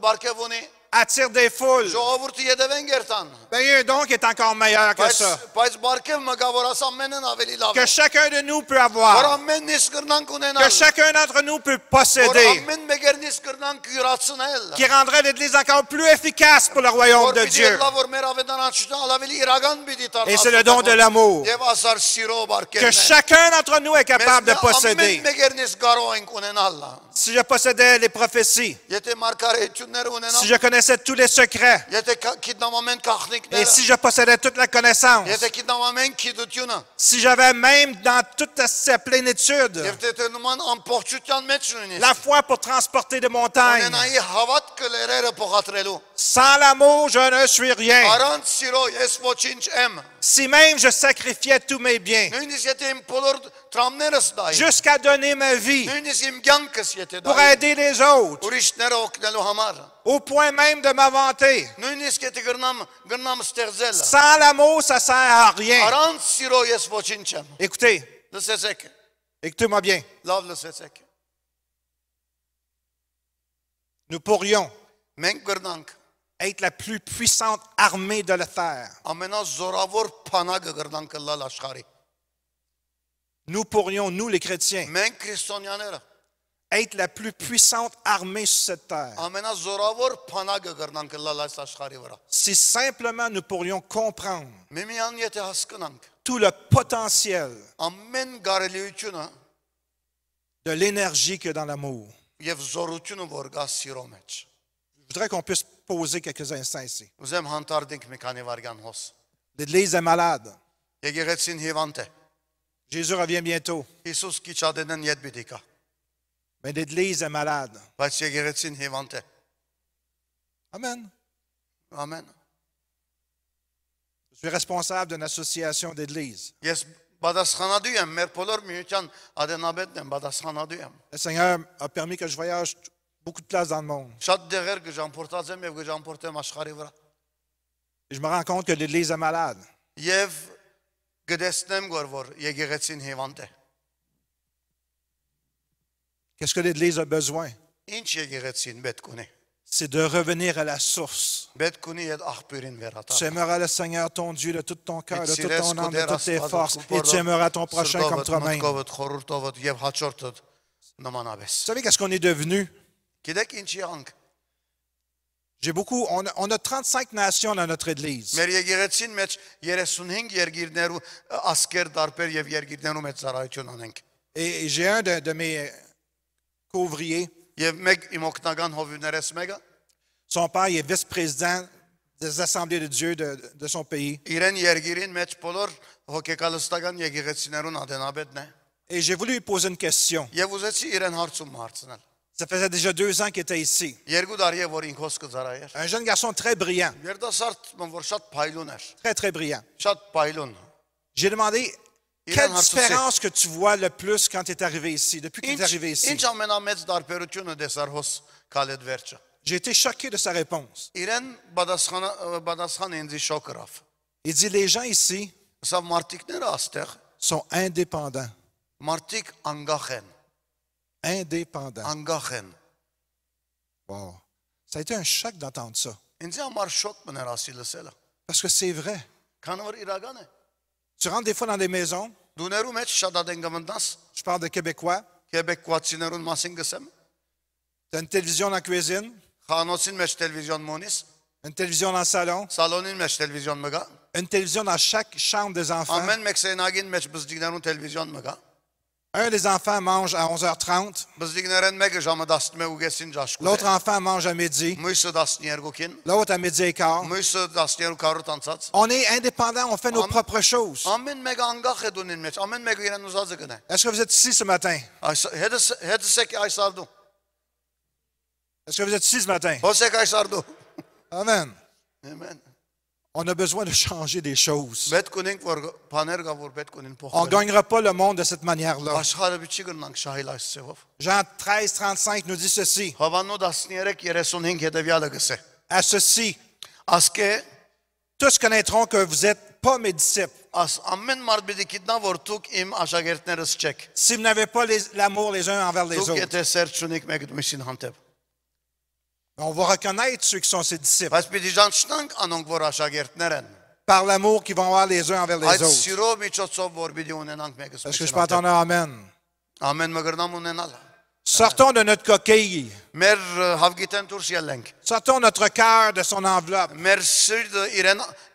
բարգև ունի attire des foules. ժողովուրդը յետևեն գերտան Ben, il y a un don qui est encore meilleur que ça. բայց բարգև մգավորաս ամենն ավելի լավ Que chacun de nous peut որ avoir. ամենն իսկ կրնանք Que ունենալ chacun d'entre nous peut որ posséder. ամեն մեկերն իսկ կրնանք յուրացնել Qui rendrait l'Église encore plus efficace pour le royaume որ de պիտի Dieu. լավ որ մեր ավետարանչությունը ավելի իրական պիտի Et c'est le don de l'amour. եւ ասար սիրո Que բարգևն chacun d'entre nous est capable de posséder. ամեն մեկերն իսկ կարող ենք ունենալ Si je possédais les prophéties, եթե մարգարեություններ si ունենալ je connaissais tous les secrets, եթե գիտնամ ամեն et գաղտնիքները si je possédais toute la connaissance, եթե գիտնամ ամեն գիտությունը si j'avais même dans toute sa plénitude եւ դե նման ամբողջության մեջ ունենես la foi pour transporter des montagnes, ունենայի հավատքը լերերը փոխադրելու sans l'amour, je ne suis rien. առանց սիրո ես ոչինչ եմ Si même je sacrifiais tous mes biens, նույնիսկ եթե իմ բոլոր տրամներս դայի jusqu'à donner ma vie նույնիսկ իմ կյանքս եթե pour դայի aider les autres, ուրիշները օգնելու համար au point même de m'inventer, նույնիսկ եթե գրնամ ստեղծել sans l'amour, ça sert à rien. առանց սիրո ես ոչինչ եմ Écoutez, լսեցեք écoutez-moi bien. լավ լսեցեք Nous pourrions մենք գրնանք être la plus puissante armée de la terre. ամենազորավոր փանագը գրնանք լալ աշխարհի Nous pourrions, nous les chrétiens, մենք քրիստոնյաները être la plus puissante armée sur cette terre. ամենազորավոր փանագը գրնանք լալ այս աշխարհի վրա Si simplement nous pourrions comprendre միմիան եթե հասկանանք tout le potentiel ամեն գարելիությունը de l'énergie qu'il y a dans l'amour. եւ զորությունը որ գա սիրո մեջ Je voudrais qu'on puisse poser quelques instants ici. ուզեմ հանդարտենք մի քանի վարյան հոս L'Église est malade. եկեղեցին հիվանդ է Jésus revient bientôt. Հիսուս քիչադենն յետ պիտի գա Mais l'Église est malade. բայց եկեղեցին հիվանդ է Amen. ամեն Je suis responsable d'une association d'église. ես բադասխանադու եմ մեր բոլոր միության ադենաբետն եմ բադասխանադու եմ Le Seigneur a permis que je voyage beaucoup de places dans le monde. շատ դեղեր գժամփորտած եմ եւ գժամփորտեմ աշխարհի վրա Et je me rends compte que l'Église est malade. եւ գտեսնեմ որ եկեղեցին հիվանդ է Qu'est-ce que l'Église a besoin? ինչ եկեղեցին պետք ունի c'est de revenir à la source. Պետք ունի այդ աղբյուրին Tu վերադառնալ։ aimeras le Seigneur ton Dieu de tout ton cœur, de toute Սիրես ton քո âme, de toutes tes Աստվածը, forces, քո et tu aimeras ton prochain comme սրտովդ, toi-même. Vous մտքովդ, խորհուրդովդ եւ հաջորդդ նմանապես։ savez qu'est-ce qu'on est devenu? Գիտեք ինչ եղանք։ On a 35 nations dans notre église. Մեր եկեղեցին մեջ 35 երկիրներու ասկեր դարբեր եւ երկիրներու մեջ ծառայություն ունենք։ Et j'ai un de mes couvriers. Եվ մեկ իմ օգնական հովիվներես մեկը Son père il est vice-président des assemblées de Dieu de son pays. իրեն երկիրին մեջ բոլոր հոգեկալստական եկեղեցիներուն ադենաբեդն է։ Et j'ai voulu lui poser une question. Եվ ուզեցի իրեն հարցում հարցնել։ Ça faisait déjà 2 ans qu'il était ici. Երկու տարի է որ ինքս կծառայեր։ Un jeune garçon très brillant. Երդասարդ որ շատ փայլուն էր։ Très, très brillant. Շատ փայլուն։ J'ai demandé, Il quelle a un différence que tu vois le plus quand tu es arrivé ici, depuis que tu es arrivé ici? Ինչ ամենամեծ դարբերությունը դեսար հոս կալեդ վերջը։ J'ai été choqué de sa réponse. Իրեն բադասխան ինձ շոկ կրավ։ Il dit, les gens ici Սա մարտիկները աստեղ sont indépendants. մարտիկ անգախ են, Indépendants. անգախ են։ Wow. Ça a été un choc d'entendre ça. Ինձ համար շոկ մներ ասի լսելը։ Parce que c'est vrai. Քանի որ իրական է։ Tu rentres des fois dans des maisons, Դուներու մեջ շատ ադեն գմնտաս, je parle de Québécois, Քեբեկվացիներուն մասին գսեմ, tu as une télévision dans la cuisine, խանոցին մեջ տելևիզիոն մոնիս, une télévision dans le salon, սալոնին մեջ տելևիզիոն մգա, une télévision dans chaque chambre des enfants. ամեն մեկ սենագին մեջ բզդիկներուն տելևիզիոն մգա։ Un des enfants mange à 11h30, Բզդիկներեն մեկը ժամը 11:30-ին ճաշկու։ l'autre enfant mange à midi, Մույսը 12-ին, l'autre à midi et quart. մույսը 12:40 անցած։ On est indépendants, on fait nos propres choses. Ամեն մեկը անգախ է դունին մեջ, ամեն մեկը իրեն ուզածը կնե։ Est-ce que vous êtes ici ce matin? Հետսեք այս արդու։ Est-ce que vous êtes ici ce matin? Հոսեք այս արդու։ Amen. Ամեն։ On a besoin de changer des choses. Պետք ունենք որ բաներ կա որ պետք ունեն On ne փոխել։ gagnera pas le monde de cette manière-là. Աշխարհը չի կրնանք շահել այս ծևով։ Jean 13, 35 nous dit ceci. Հավանու 13:35 հետևյալը գսե։ À ceci, Ասկե tous connaîtront que vous n'êtes pas mes disciples. աս ամեն մարդ պիտի գիտնա որ դուք իմ աշակերտներս չեք։ Si vous n'avez pas l'amour les uns envers les Դուք autres. եթե սեր չունեք մեկ դմիշին հանդեպ։ On va reconnaître ceux qui sont ses disciples Բայց պիտի ճանչնանք անոնք որ աշակերտներ են։ par l'amour qu'ils vont avoir les uns envers les Այդ autres. սիրո միջոցով որ պիտի ունենանք մեկս Est-ce que je peux entendre un amen? Ամեն մգրնամ ունենալ։ Sortons de notre coquille. Մեր հավգիտեն դուրս ելենք։ Sortons notre cœur de son enveloppe. Մեր սիրտը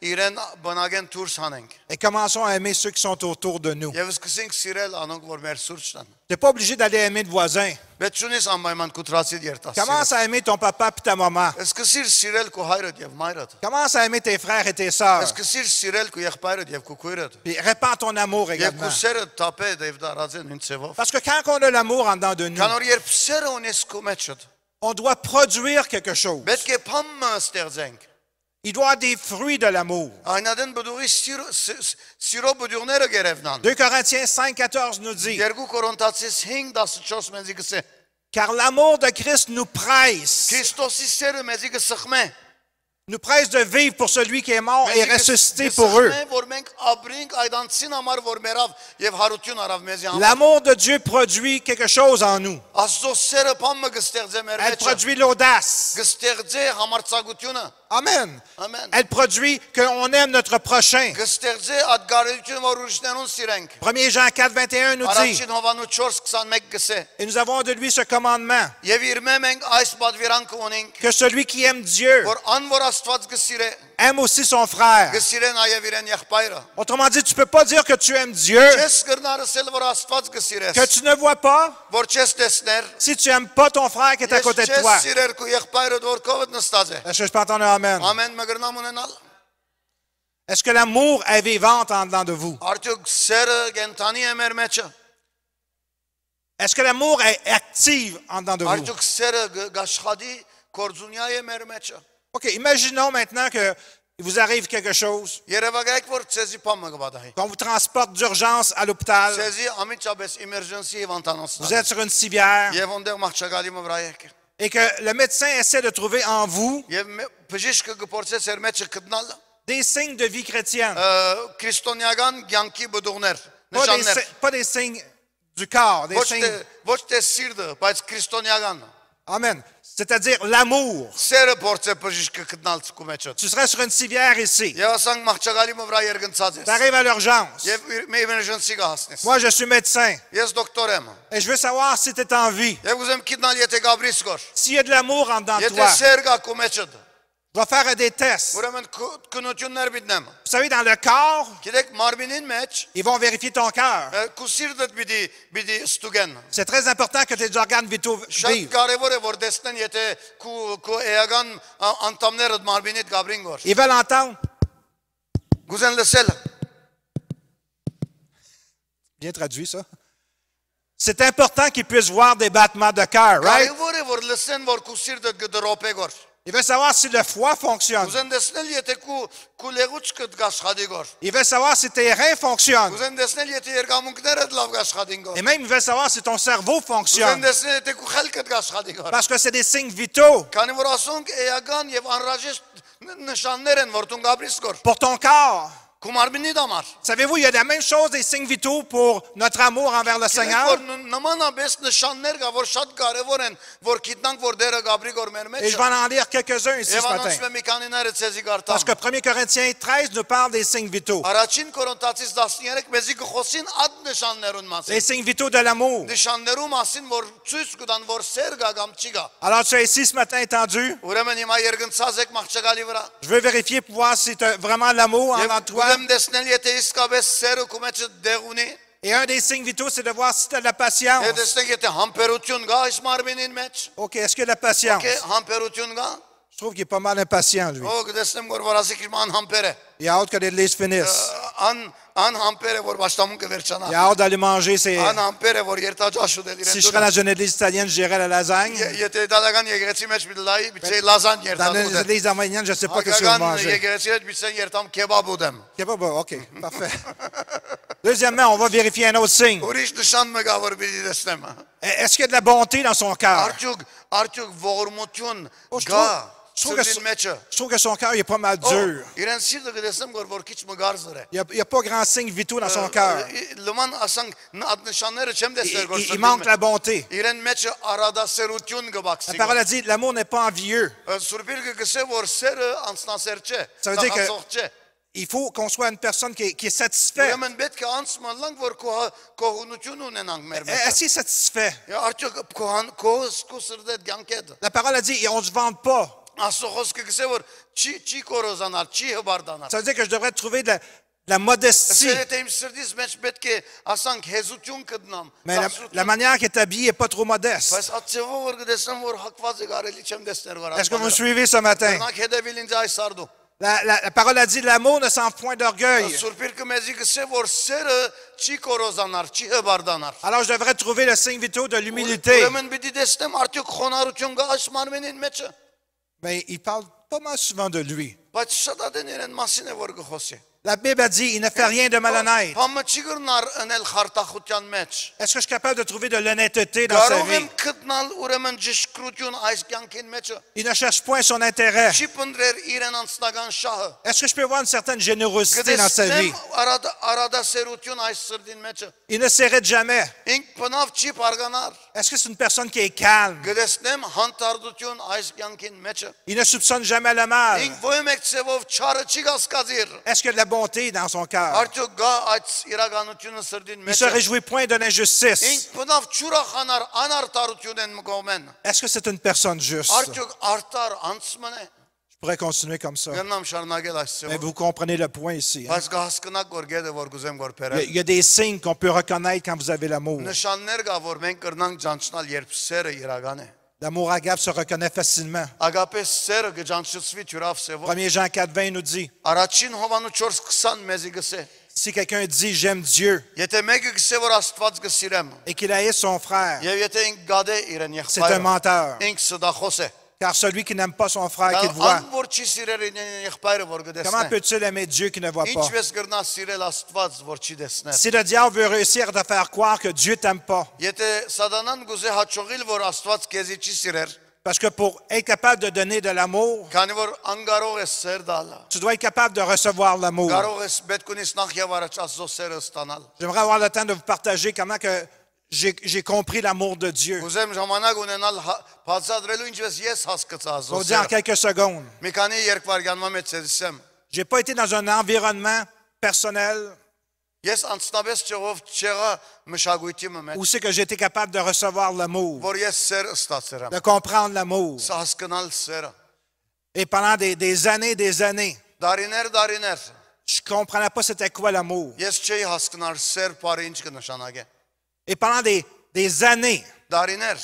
իրեն բնագեն դուրս հանենք։ Et commençons à aimer ceux qui sont autour de nous. Եվ սկսենք սիրել անոնք որ մեր սուրճն են։ Tu n'es pas obligé d'aller aimer le voisin. Պետք չունես անպայման կուտրացի երտաս։ Commence à aimer ton papa et ta maman. Սկսիր սիրել քո հայրդ եւ մայրդ։ Commence à aimer tes frères et tes sœurs. Սկսիր sիրել քո եղբայրդ եւ քո քույրդ։ Puis répands ton amour Եվ également. քո սերը տապե եւ դարածեն ինչ ծևով։ Parce que quand on a l'amour en dedans de nous, Քան որ երբ սերը ունես քո մեջդ, on doit produire quelque chose. պետք է փամը ստեղծենք։ Il doit y avoir des fruits de l'amour. Այնադեն բդուղի սիրո բդուղները գերևնան։ 2 Corinthiens 5,14 nous dit, 2 Կորինթացիս 5:14 մեզի գսե։ car l'amour de Christ nous presse. Քրիստոսի սերը մեզի գսխմե։ Nous presse de vivre pour celui qui est mort et ressuscité pour eux. Որ մենք ապրենք այդանցին համար որ մերավ եւ հարություն արավ մեզի համար։ L'amour de Dieu produit quelque chose en nous. Աստծո սերը փամը գստեղծե մեր Elle մեջ։ produit l'audace. Գստեղծե համարցակությունը։ Amen. Amen. Elle produit qu'on aime notre prochain. Գստեղծե այդ գարելությունը որ ուրիշներուն սիրենք։ 1 Jean 4, 21 nous dit, Առաջին Հովանու 4:21 գսե։ et nous avons de lui ce commandement, Եվ իր մենք այս պատվիրանքը ունենք, que celui qui aime Dieu որ անոր Աստված գսիրե, aime aussi son frère. գսիրե նաև իրեն եղբայրը։ Autrement dit, tu ne peux pas dire que tu aimes Dieu, Չես կրնարսել որ Աստված գսիրես, que tu ne vois pas, որ չես տեսներ, si tu n'aimes pas ton frère qui est à côté de toi. չես սիրեր քո եղբայրը որ կովդ նստած է։ Est-ce que je peux entendre un amen? Ամեն մգրնամ ունենալ։ Est-ce que l'amour est vivante en dedans de vous? Արդյոք սերը կենթանի է մեր մեջը։ Est-ce que l'amour est active en dedans de vous? Արդյոք սերը գաշխատի կորձունյա է մեր մեջը։ Ok, imaginons maintenant que il vous arrive quelque chose, Երևակայեք որ ցեզի փամը գվադահի։ qu'on vous transporte d'urgence à l'hôpital, Ցեզի ամիջապես emergency հիվանդանոց։ vous êtes sur une civière, Եվ ոնդեղ մահճակալի վրա եք։ et que le médecin essaie de trouver en vous Եվ բժիշկը գործեց իր մեջը գտնալ des signes de vie chrétienne, քրիստոնեական ցանկի բդուղներ, pas նշաններ։ pas des signes du corps, des signes. Ոչ թե սիրտը, բայց քրիստոնեական։ Amen. c'est-à-dire l'amour. Սերը փորձե բժիշկը գտնալ ցկու մեջը։ Tu serais sur une civière ici. Եվ ասանք մահճակալի վրա երգնցած Tu ես։ arrives à l'urgence. Եվ emergency գահասնես։ Moi, je suis médecin Ես դոկտոր եմ։ et je veux savoir si tu es en vie. Եվ ուզեմ գտնալ եթե գաբրիս գոր։ S'il y a de l'amour en dedans de Եթե toi, սեր գա քո մեջը։ je vais faire des tests. Ուրեմն քնություններ բիտնեմ։ Vous savez, dans le corps, Գիտեք մարմինին մեջ ils vont vérifier ton cœur. քո սիրտդ պիտի ստուգեն։ C'est très important que tes organes vitaux Շատ vivent. կարևոր է որ տեսնեն եթե քո էական անդամներդ մարմինիդ գաբրին գոր։ Ils veulent entendre. Գուզեն լսել։ Bien traduit, ça. C'est important qu'ils puissent voir des battements de cœur, right? Կարևոր է որ լսեն որ քո սիրտդ գդրոպե գոր։ Ils veulent savoir si le foie fonctionne. Ուզեն տեսնել եթե քո լեղուճքը գաշխատի գոր։ Ils veulent savoir si tes reins fonctionnent. Ուզեն տեսնել եթե երգամունքներդ լավ գաշխատին գոր։ Et même, ils veulent savoir si ton cerveau Ուզեն fonctionne. տեսնել եթե քո խելքդ գաշխատի գոր։ Parce que c'est des signes vitaux Քանի որ ասոնք էական եւ անհրաժեշտ նշաններ են որ դու գաբրիս գոր։ pour ton corps. Քո մարմինի դամար։ Savez-vous, il y a la même chose des signes vitaux pour notre amour envers le Seigneur. Նմանաբես նշաններ կա որ շատ կարևոր են որ գիտնանք որ դերը գաբրի գոր մեր մեջ։ Et je vais en lire quelques-uns ici ce Եվ matin. անոնց մի քանիները ցեզի գարտամ։ Parce que 1 Corinthiens 13 nous parle des signes vitaux. Առաջին Կորինթացից 13 մեզի գխոսին ադ նշաններուն Les մասին։ signes vitaux de l'amour. Նշաններու մասին որ ցույց կտան որ սեր գա կամ չի գա։ Alors tu es ici ce matin entendu. Ուրեմն հիմա երգնցած եք մաղճակալի վրա։ Je veux vérifier pour voir si tu as vraiment l'amour en Եվ toi. ուրեմն տեսնել եթե իսկապես սերը քո մեջ դեղ ունի։ Et un des signes vitaux, c'est de voir si tu as de la patience. Եվ տեսնեք եթե համբերություն կա այս մարմինին մեջ։ OK, est-ce qu'il y a de la patience? Օքեյ, համբերություն կա։ Je trouve qu'il est pas mal impatient, lui. Ո կտեսնեմ որ վարասիկ իմ անհամբեր է։ Il a hâte que l'église finisse. Անհամբեր է որ պաշտամունքը վերջանա։ Il a hâte d'aller manger ses... Անհամբեր է որ երթաջաշուտ է Si je serais իրեն։ dans une église italienne, je dirais la lasagne. Եթե դալական եկեղեցի մեջ մի լայի բիցե լազան Dans une երթաջուտ։ église arménienne, je ne sais pas qu'est-ce qu'ils vont Հակական manger. եկեղեցի հետ բիցե երթամ քեբաբ ուտեմ։ OK, parfait. Deuxièmement, on va vérifier un autre signe. Ուրիշ նշան մը գա որ պիտի տեսնեմ։ Est-ce qu'il y a de la bonté dans son cœur? Արդյոք ողորմություն Oh, je գա trouve que սրտին մեջը։ je trouve que son cœur il est pas mal dur. Իրեն սիրտը կտեսնեմ որ քիչ մը գարզր է։ Il n'y a pas grand signe vitaux dans son cœur. Լման ասանք նշանները չեմ տեսել որ Il manque la bonté. իրեն մեջը արադասերություն La կբացի։ parole a dit, l'amour n'est pas envieux. Սուրբիրը գսե որ սերը անցնասեր չէ։ Ça veut dire que- նախածող չէ։ Il faut qu'on soit une personne qui est satisfaite. Ուրեմն պետք է անցմանանք որ կողունություն ունենանք մեր մեջ։ Est-ce qu'il est satisfait? Արդյոք քո սրտեդ գանկետ։ La parole a dit, on ne se vante pas. Աստծո խոսքը գսե որ չի կորոզանալ, չի հբարդանալ։ Ça veut dire que je devrais trouver de la modestie. Սերեթե իմ սրտից մեջ պետք է ասանք հեզություն կդնամ։ Mais la manière qu'il est habillé n'est pas trop modeste. Բայց ացեվով որ կտեսնեմ որ հակված է կարելի չեմ տեսներ վրա։ Est-ce que vous me suivez ce matin? Նրանք հետևիլ ինձ այս արդու։ La parole a dit, l'amour ne s'en point d'orgueil. Սուրբիրը մեզի գսե որ սերը չի կորոզանալ, չի հբարդանալ։ Alors je devrais trouver le signe vitaux de l'humilité. Ուրեմն պիտի տեսնեմ արդյոք խոնարհություն կա այս մարմինին մեջը։ Mais il parle pas mal souvent de lui. Բայց շատ ադեն իրեն մասին է որ գխոսի։ La Bible a dit, il ne fait rien de malhonnête. Համը չի գրնար ընել խարտախության մեջ։ Est-ce que je suis capable de trouver de l'honnêteté dans sa Կարող vie? եմ գտնալ ուրեմն ճշգրություն այս կյանքին մեջը։ Il ne cherche point son intérêt. Չի փնդրեր իրեն անձնական շահը։ Est-ce que je peux voir une certaine générosité dans sa vie? Գտեսնեմ արադասերություն այս սրտին մեջը։ Il ne s'arrête jamais. Ինք բնավ չի բարգանար։ Est-ce que c'est une personne qui est calme? Գտեսնեմ հանդարտություն այս կյանքին մեջը։ Il ne soupçonne jamais le mal. Ինք ո՞յ մեկ ցևով չարը չի կասկածիր։ Est-ce qu'il y a de la bonté dans son cœur? Արդյոք գա այդ իրականությունը սրտին Il ne se մեջը։ réjouit point de l'injustice. Ինք բնավ չուրախանար անարտարություն են մգոմեն։ Est-ce que c'est une personne juste? Արդյոք արտար անցմն է։ Je pourrais continuer comme ça. Գնամ շարունակել այս Mais ցևով։ vous comprenez le point ici. Hein? Բայց կհասկնաք որ գեդը որ գուզեմ որ Il փերել։ y a des signes qu'on peut reconnaître quand vous avez l'amour. Նշաններ կա որ մենք կրնանք ճանչնալ երբ սերը իրական է։ L'amour agape se reconnaît facilement. Ագապես սերը կճանչծվի ջուրավ սևով։ 1 Jean 4,20 nous dit, Առաջին Հովանու 4:20 մեզի գսե։ si quelqu'un dit j'aime Dieu Եթե մեկը գսե որ Աստված գսիրեմ, et qu'il haïsse son frère, եւ եթե ինք գադե իրեն c'est un եղբայրը, menteur. ինք սդախոս է։ Car celui qui n'aime pas son frère qu'il voit, Ան որ չի սիրեր իրեն եղբայրը որ comment գտեսնե։ peut-il aimer Dieu qui ne voit pas? Ինչպես կրնա սիրել Աստված որ չի տեսներ։ Si le diable veut réussir à te faire croire que Dieu t'aime pas, Եթե սատանան գուզե հաճողիլ որ Աստված քեզի չի սիրեր, parce que pour être capable de donner de l'amour, քանի որ անգարող է սեր դալը։ tu dois être capable de recevoir l'amour. Կարող ես պետք ունես նախ եւ առաջ Աստծո սերը ստանալ։ J'aimerais avoir le temps de vous partager comment que j'ai compris l'amour de Dieu. Ուզեմ ժամանակ ունենալ բացատրելու ինչպես ես հասկացա Je vais vous Աստծո dire en սերը։ quelques secondes. Մի քանի երկվարգանվա մեջ ցեցեմ։ Je n'ai pas été dans un environnement personnel Ես անցնաբես ճողով չեղա մշակույթի մեջ, où c'est que j'ai été capable de recevoir l'amour, որ ես սեր ստացել եմ։ de comprendre l'amour. Սա հասկանալ սերը։ Et pendant des années, Դարիներ je ne comprenais pas c'était quoi l'amour. ես չէի հասկանալ սեր բարի ինչ կնշանակե։ Et pendant des années, Դարիներ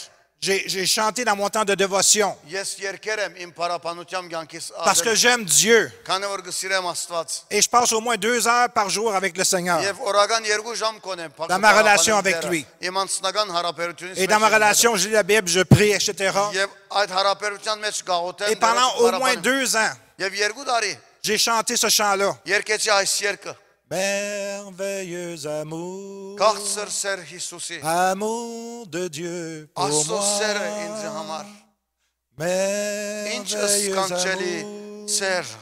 j'ai chanté dans mon temps de dévotion ես երկեր եմ իմ փարապանությամբ կյանքիս parce que j'aime Dieu. քանի որ գսիրեմ Աստված։ Et je passe au moins 2 heures par jour avec le Seigneur. Եվ օրական 2 ժամ կոնեմ Dans ma relation avec lui. Իմ անձնական հարաբերությունից Et dans ma relation, je lis la Bible, je prie, etc. Եվ այդ հարաբերության մեջ գաղութեմ Et pendant au moins 2 ans, Եվ 2 տարի j'ai chanté ce chant-là. երկեցի այս երկը Merveilleux amour, Քաղցր սեր Հիսուսի amour de Dieu pour Աստծո սերը moi. ինձ համար Ինչ Merveilleux սքանչելի amour սեր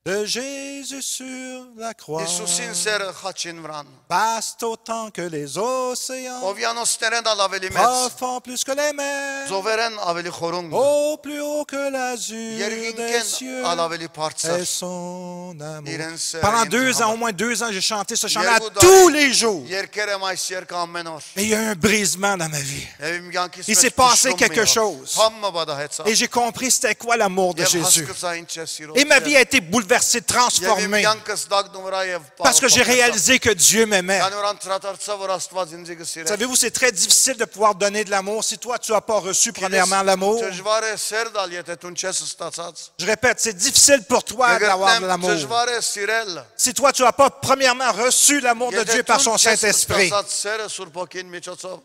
de Jésus sur la croix. Հիսուսին սերը խաչին վրան Vaste autant que les océans, Օվյանոսներեն ավելի մեծ profond plus que les mers, Զովերեն ավելի խորունգ au plus haut que l'azur des Երկինքեն cieux. ավելի Et բարձր son amour. Իրեն սերը Pendant ինձ 2 ans, համար au moins 2 ans, j'ai chanté ce chant-là Երկու tous տարի les jours. Երկեր եմ այս երկը ամեն օր Et il y a eu un brisement dans ma vie. Եվ իմ կյանքիս Il մեջ s'est passé փշրում quelque մի օր, chose. Համը բադահեցա Et j'ai compris c'était quoi l'amour de Եվ Jésus. հասկացա ինչ է սիրո Et ma vie a été bouleversée, Եվ իմ transformée. կյանքս դագնու վրա եւ Parce que j'ai réalisé que Dieu m'aimait. Քանի որ անդրադարձա որ Աստված ինձ գսիրե Savez-vous, c'est très difficile de pouvoir donner de l'amour si toi, tu n'as pas reçu premièrement l'amour. Դժվար է սեր դալ եթե դու չես ստացած Je répète, c'est difficile pour toi d'avoir de l'amour. Դժվար է սիրել Si toi, tu n'as pas premièrement reçu l'amour de Dieu par son Saint-Esprit. ստացած սերը Սուրբ Հոգին միջոցով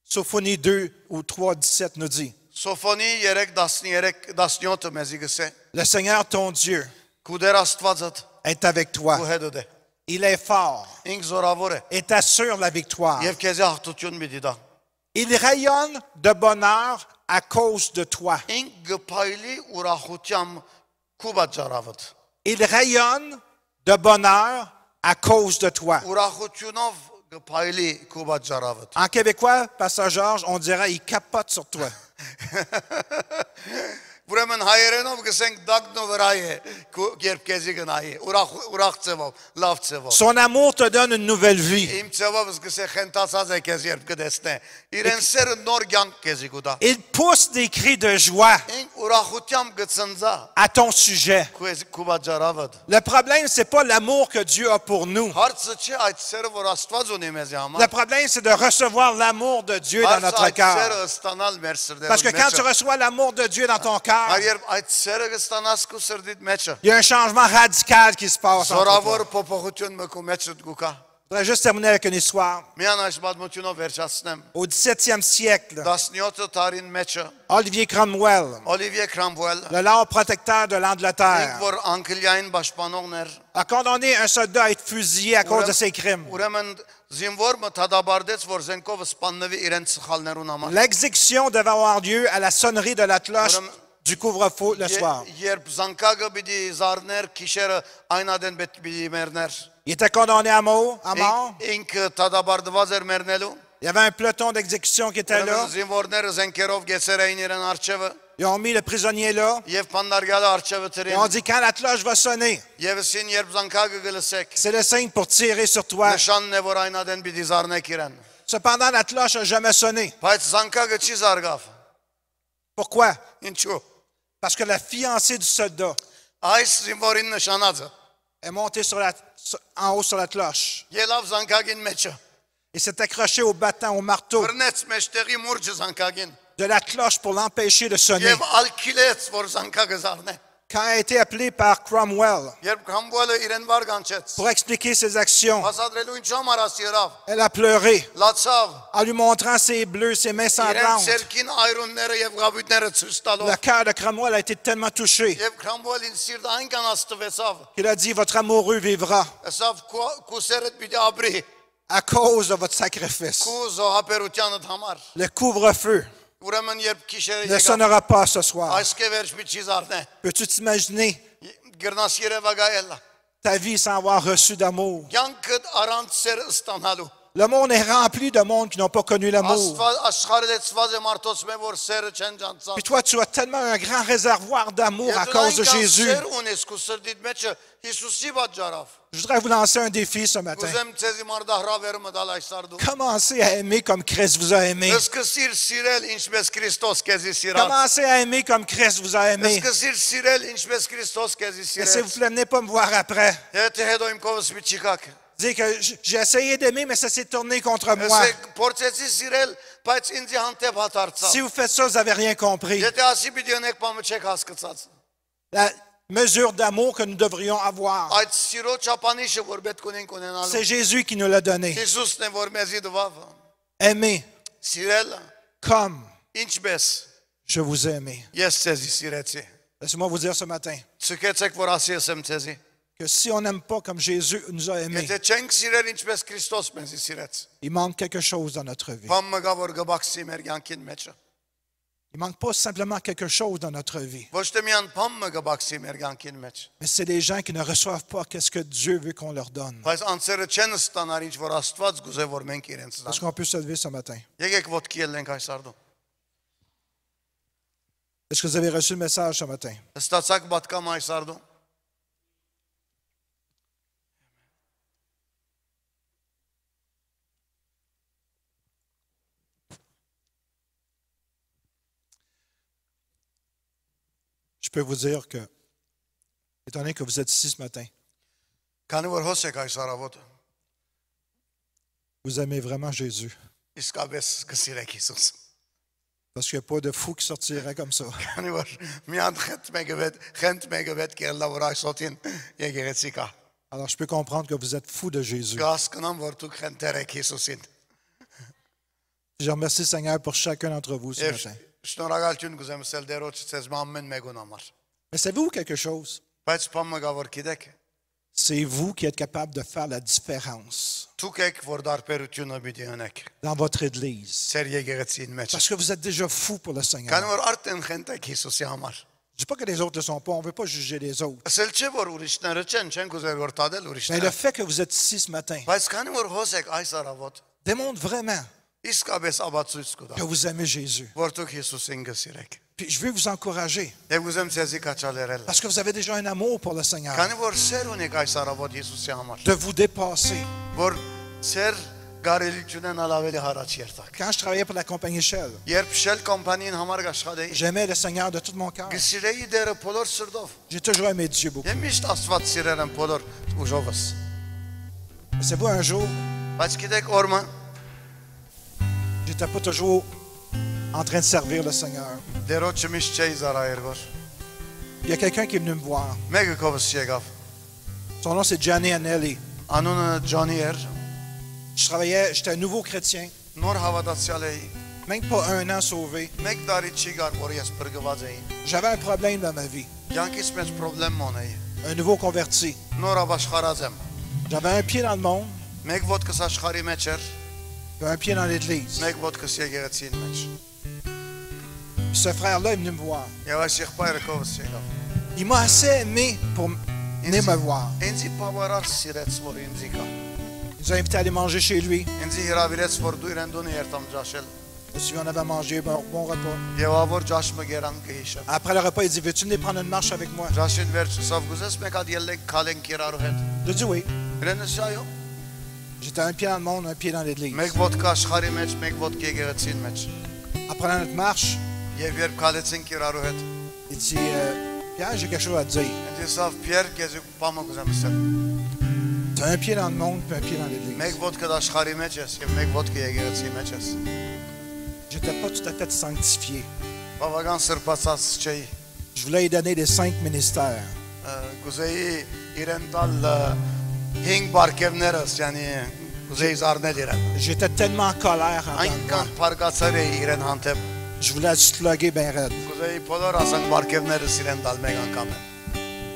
Sophonie 2 ou 3, 17 nous dit, Սոֆոնի 3:17 մեզի գսե le Seigneur ton Dieu Քու դեր Աստվածդ est avec toi. քու հետ է Il est fort ինք զորավոր է et t'assure la victoire. եւ քեզի հաղթություն մի դիտա Il rayonne de bonheur à cause de toi. ինք գփայլի ուրախությամբ քու բաժարավդ Il rayonne de bonheur à cause de toi. ուրախությունով գփայլի քու բաժարավդ En québécois, Pasteur Georges, on dirait il capote sur toi. Ուրեմն հայերենով գսենք դագնո վրա է երբ քեզի գնայի ուրախ ծևով լավ ծևով Son amour te donne une nouvelle vie. Իմ ծևով գսե խենտացած է քեզ երբ կդեսնե իրեն սերը նոր կյանք քեզի կուտա Il pousse des cris de joie ինք ուրախությամբ գծնձա à ton sujet. քու բաժարավդ Le problème, c'est pas l'amour que Dieu a pour nous. հարցը չէ այդ սերը որ Աստված ունի մեզի համար Le problème, c'est de recevoir l'amour de Dieu dans notre այդ cœur. սերը ստանալ մեր սրտերում Parce que quand tu reçois l'amour de Dieu dans ton cœur, Երբ այդ սերը կստանաս քու սրտիդ մեջը il y a un changement radical qui se passe entre toi. զորավոր փոփոխություն մկու մեջդ գուկա Je voudrais juste terminer avec une histoire. միան այս պատմությունով վերջացնեմ Au 17e siècle, 17 տարին մեջը Olivier Cromwell, Օլիվիե Քրամվել le Lord protecteur de l'Angleterre, որ Անգլիային պաշտպանողն էր a condamné un soldat à être fusillé à cause de ses crimes. ուրեմն զինվոր մտադաբարդեց որ զենքով սպաննվի իրեն սխալներուն համար L'exécution devait avoir lieu à la sonnerie de la cloche du couvre-feu le soir. երբ զանգակը պիտի զարներ քիշերը այնադեն պիտի մեռներ Il était condamné à mort. ինքը տադաբարդված էր մեռնելու Il y avait un peloton d'exécution qui était là. զինվորները զենքերով գեցեր էին իրեն արջևը Ils ont mis le prisonnier là. եւ փանդարգալը արջևը Ils թրին ont dit quand la cloche va sonner, եւ սին երբ զանգակը գլսեք c'est le signe pour tirer sur toi. նշանն է որ այնադեն պիտի զարնեք իրեն Cependant, la cloche n'a jamais sonné. բայց զանգակը չի զարգավ Pourquoi? ինչու Parce que la fiancée du soldat այս զինվորին նշանածը est montée en haut sur la cloche ելավ զանգակին մեջը et s'est accrochée au battant, au marteau բռնեց մեջտեղի մուրջը զանգակին de la cloche pour l'empêcher de sonner. եւ ալքիլեց որ զանգակը զարնե Quand elle a été appelée par Cromwell երբ Քրամվելը իրեն վար կանչեց pour expliquer ses actions, հասադրելու ինչ համար ասիրավ elle a pleuré լացավ en lui montrant ses bleus, ses mains իրեն sanglantes. ցերքին այրունները եւ գաբույտները ցույց Le տալով cœur de Cromwell a été tellement touché եւ Քրամվելին սիրտը այնքան աստվեցավ qu'il a dit, votre amoureux vivra ասավ կուսերդ պիտի ապրի à cause de votre sacrifice. քու զոհապերությանդ համար Le couvre-feu ուրեմն երբ քիշերը ne եկավ sonnera pas ce soir. այս կեվերջ մի չի զարնե Peux-tu t'imaginer գրնաս երևա գայելա ta vie sans avoir reçu d'amour. Կյանքդ առանց սեր ստանալու։ Le monde est rempli de monde qui n'ont pas connu l'amour. Աստված աշխարհը լեցված է մարդոց մե որ սերը չեն ջանցած։ Puis toi, tu as tellement un grand réservoir d'amour à cause de Jésus. Սեր ունես քո սրտիդ մեջ Հիսուսի պատճառով։ Je voudrais vous lancer un défi ce matin. Կուզեմ ցեզի մարդահրավերը մտալ այս սարդու։ Commencez à aimer comme Christ vous a aimé. Սկսիր սիրել ինչպես Քրիստոս քեզի սիրած։ Commencez à aimer comme Christ vous a aimé. Սկսիր սիրել ինչպես Քրիստոս քեզի Et s'il vous սիրեց։ plaît, venez pas me voir après. Եթե հետո իմ կողս մի չիկակ։ Dites que j'ai essayé d'aimer, mais ça s'est tourné contre moi. Փորձեցի սիրել, բայց ինձ հանդեպ հատարցավ։ Si vous faites ça, vous n'avez rien compris. Եթե ասի պիտի ունեք բամը չեք հասկացած։ La mesure d'amour que nous devrions avoir, Այդ սիրո չափանիշը որ պետք ունենք ունենալու։ c'est Jésus qui nous l'a donné. Հիսուսն է որ մեզի դվավ։ Aimer Սիրել comme ինչպես je vous ai aimé. ես ցեզի սիրեցի։ Laissez-moi vous dire ce matin Ցկեցեք որ ասի ես եմ ցեզի։ que si on n'aime pas comme Jésus nous a aimés, Եթե չենք սիրել ինչպես Քրիստոս մեզի սիրեց։ il manque quelque chose dans notre vie. Բամը գա որ գբաքսի մեր կյանքին մեջ։ Il manque pas simplement quelque chose dans notre vie, Ոչ թե միան բամը գբաքսի մեր կյանքին մեջ։ mais c'est des gens qui ne reçoivent pas qu'est-ce que Dieu veut qu'on leur donne. Բայց անձերը չեն ստանալ ինչ որ Աստված գուզե որ մենք իրենց Est-ce ստանանք։ qu'on peut se lever ce matin? Եկեք ոտքի ելնենք այս արդու։ Est-ce que vous avez reçu le message ce matin? Ստացակ բատկամ այս արդու։ Je peux vous dire que, étant donné que vous êtes ici ce matin, Քանի որ հոս եք այս առավոտը, vous aimez vraiment Jésus. իսկապես կսիրեք Հիսուս։ Parce qu'il n'y a pas de fou qui sortirait comme ça. Քանի որ միան խենթ մեկը պետք է լավ որ այսօթին եկեղեցի կա։ Alors je peux comprendre que vous êtes fou de Jésus. Հասկանամ որ դուք խենթեր եք Հիսուսին։ Je remercie le Seigneur pour chacun d'entre vous ce Եվ matin. շնորհակալություն կուզեմ ասել դերոջ ցեզ ամեն մեկուն համար։ Mais savez-vous quelque chose? Բայց բամը գա որ գիտեք, C'est vous qui êtes capable de faire la différence դուք եք որ դարբերությունը պիտի ունեք։ dans votre Église. Ձեր եկեղեցին մեջ։ Parce que vous êtes déjà fou pour le Seigneur. Քանի որ արդեն խենթ եք Հիսուսի համար։ Je ne dis pas que les autres ne sont pas, on ne veut pas juger les autres. Ասել չէ որ ուրիշները չեն կուզեր որ տադել Mais le ուրիշները։ fait que vous êtes ici ce matin Բայց քանի որ հոս եք այս առավոտ, démontre vraiment իսկապես աբացույց կտա, que vous aimez Jésus. որ դուք Հիսուսին գսիրեք։ Puis je veux vous encourager Եվ ուզեմ ցեզի կաչալերել։ parce que vous avez déjà un amour pour le Seigneur, Քանի որ սեր ունեք այս առավոտ Հիսուսի համար, de vous dépasser. որ սեր գարելիությունն ալավելի հարաճ երթակ։ Quand je travaillais pour la compagnie Shell, Երբ Shell կոմպանիին համար աշխատեի, j'aimais le Seigneur de tout mon cœur. գսիրեի դերը բոլոր սրտով։ J'ai toujours aimé Dieu beaucoup. Եմ միշտ Աստված սիրել եմ բոլոր ուժովս։ Mais c'est vous, un jour, Բայց գիտեք օրը j'étais pas toujours en train de servir le Seigneur. դերոջը միշտ չէի զարայր որ։ Il y a quelqu'un qui est venu me voir. Մեկը կովս եկավ։ Son nom, c'est Gianni Anelli. Անունը Ջոնի էր, J'étais un nouveau chrétien, նոր հավատացյալ էի։ même pas un an sauvé. Մեկ տարի չի գար որ ես բրգված էի։ J'avais un problème dans ma vie, Կյանքից մեջ խնդրեմ ունեի։ un nouveau converti. Նոր ապաշխարած եմ։ J'avais un pied dans le monde, Մեկ ոտքս աշխարհի մեջ էր, et un pied dans l'église. մեկ ոտքս եկեղեցին մեջ։ Puis ce frère-là est venu me voir. Եվ այս եղբայրը կովս եկավ։ Il m'a assez aimé pour venir me voir. Ինձ բավարար սիրեց որ ինձ կա։ Il nous a invités à aller manger chez lui. Ինձ հրավիրեց որ դու իրեն դունի երթամ ջաշել։ Et puis on avait mangé un bon repas. Եվ ավոր ջաշմը գերան կհիշեմ։ Après le repas, il dit, veux-tu venir prendre une marche avec moi? Ջաշին վերջսով գուզես մեկ հատ ելենք քալենք իրարու հետ։ J'ai dit oui. Իրենը շայո։ J'étais un pied dans le monde, un pied dans l'église. Մեկ ոտք աշխարհի մեջ, մեկ ոտք եկեղեցին մեջ։ Après notre marche, Եվ երբ քալեցինք իրարու հետ, il dit, Pierre, j'ai quelque chose à te dire. ինձ ասավ Փիեր քեզ բամը գուզեմ ասել։ Tu as un pied dans le monde, puis un pied dans l'église. Մեկ ոտքը աշխարհի մեջ ես եւ մեկ ոտքը եկեղեցի մեջ ես։ J'étais pas tout à fait sanctifié. Բավական սրբացած չէի։ Je voulais lui donner les 5 ministères. Գուզեի իրեն տալ 5 բարգևներս, yani գուզեի զարնել իրեն։ J'étais tellement en colère envers Այնքան moi. փարգացար էի իրեն հանդեպ։ Je voulais le slugger bien raide. Գուզեի բոլոր ասանք բարգևներս իրեն տալ մեկ անգամ։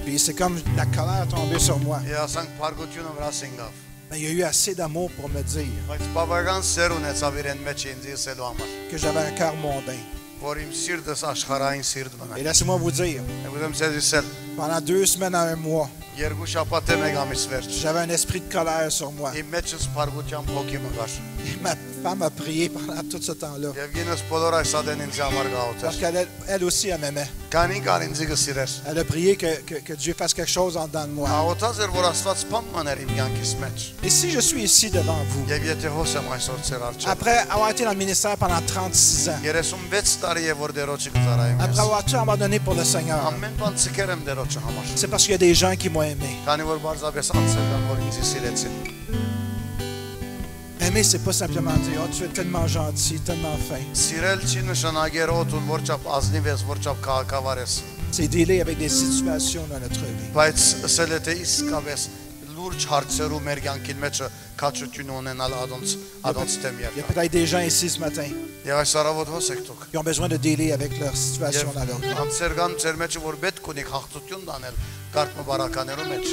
Puis c'est comme la colère tombée sur moi. Եվ ասանք փարգությունը վրաս ինգավ։ Mais il y a eu assez d'amour pour me dire Բայց բավական սեր ունեցավ իրեն մեջ ինձ ասելու համար։ que j'avais un cœur mondain. որ իմ սիրտս աշխարհային սիրտ Et մնա։ laissez-moi vous dire, Ուզում ցեզ ասել, pendant 2 semaines à 1 mois, երկու շաբաթ է մեկ ամիս վերջ։ j'avais un esprit de colère sur moi. Իմ մեջս փարգության փոքի մգար։ Et ma femme a prié pendant tout ce temps-là. Եվ ինձ բոլոր այս ադեն ինձ համար Parce գաղութ։ qu'elle elle aussi, elle m'aimait. Քանի կար ինձ գսիրեր։ Elle a prié que Dieu fasse quelque chose en dedans de moi. Աղոթած էր որ Աստված բան մներ իմ կյանքիս մեջ։ Et si je suis ici devant vous, Եվ եթե հոսեմ այսօր ծեր արչե։ après avoir été dans le ministère pendant 36 ans, 36 տարի է որ դերոջի գծարայեմ après ես։ avoir tout abandonné pour le Seigneur, Ամեն բան ցկեր եմ դերոջի համար։ c'est parce qu'il y a des gens qui m'ont aimé. Քանի որ բարձրապես անցել կան որ ինձ սիրեցին։ Aimer, c'est pas simplement dire, oh, tu es tellement gentil, tellement fin. Սիրել չի նշանակեր օտու որչապ ազնիվ ես, որչապ քաղաքավար ես։ C'est dealer avec des situations dans notre vie. Բայց ասել է թե իսկապես լուրջ հարցերու մեր կյանքին մեջ քաչություն ունենալ ադոնց թեմ Il y a երբ։ peut-être des gens ici ce matin Եվ այս առավոտ հոս եք դուք։ qui ont besoin de dealer avec leur situation dans leur vie. Անցերգան ծեր մեջ որ պետք ունի հաղթություն դանել կարդ մբարականերու մեջ։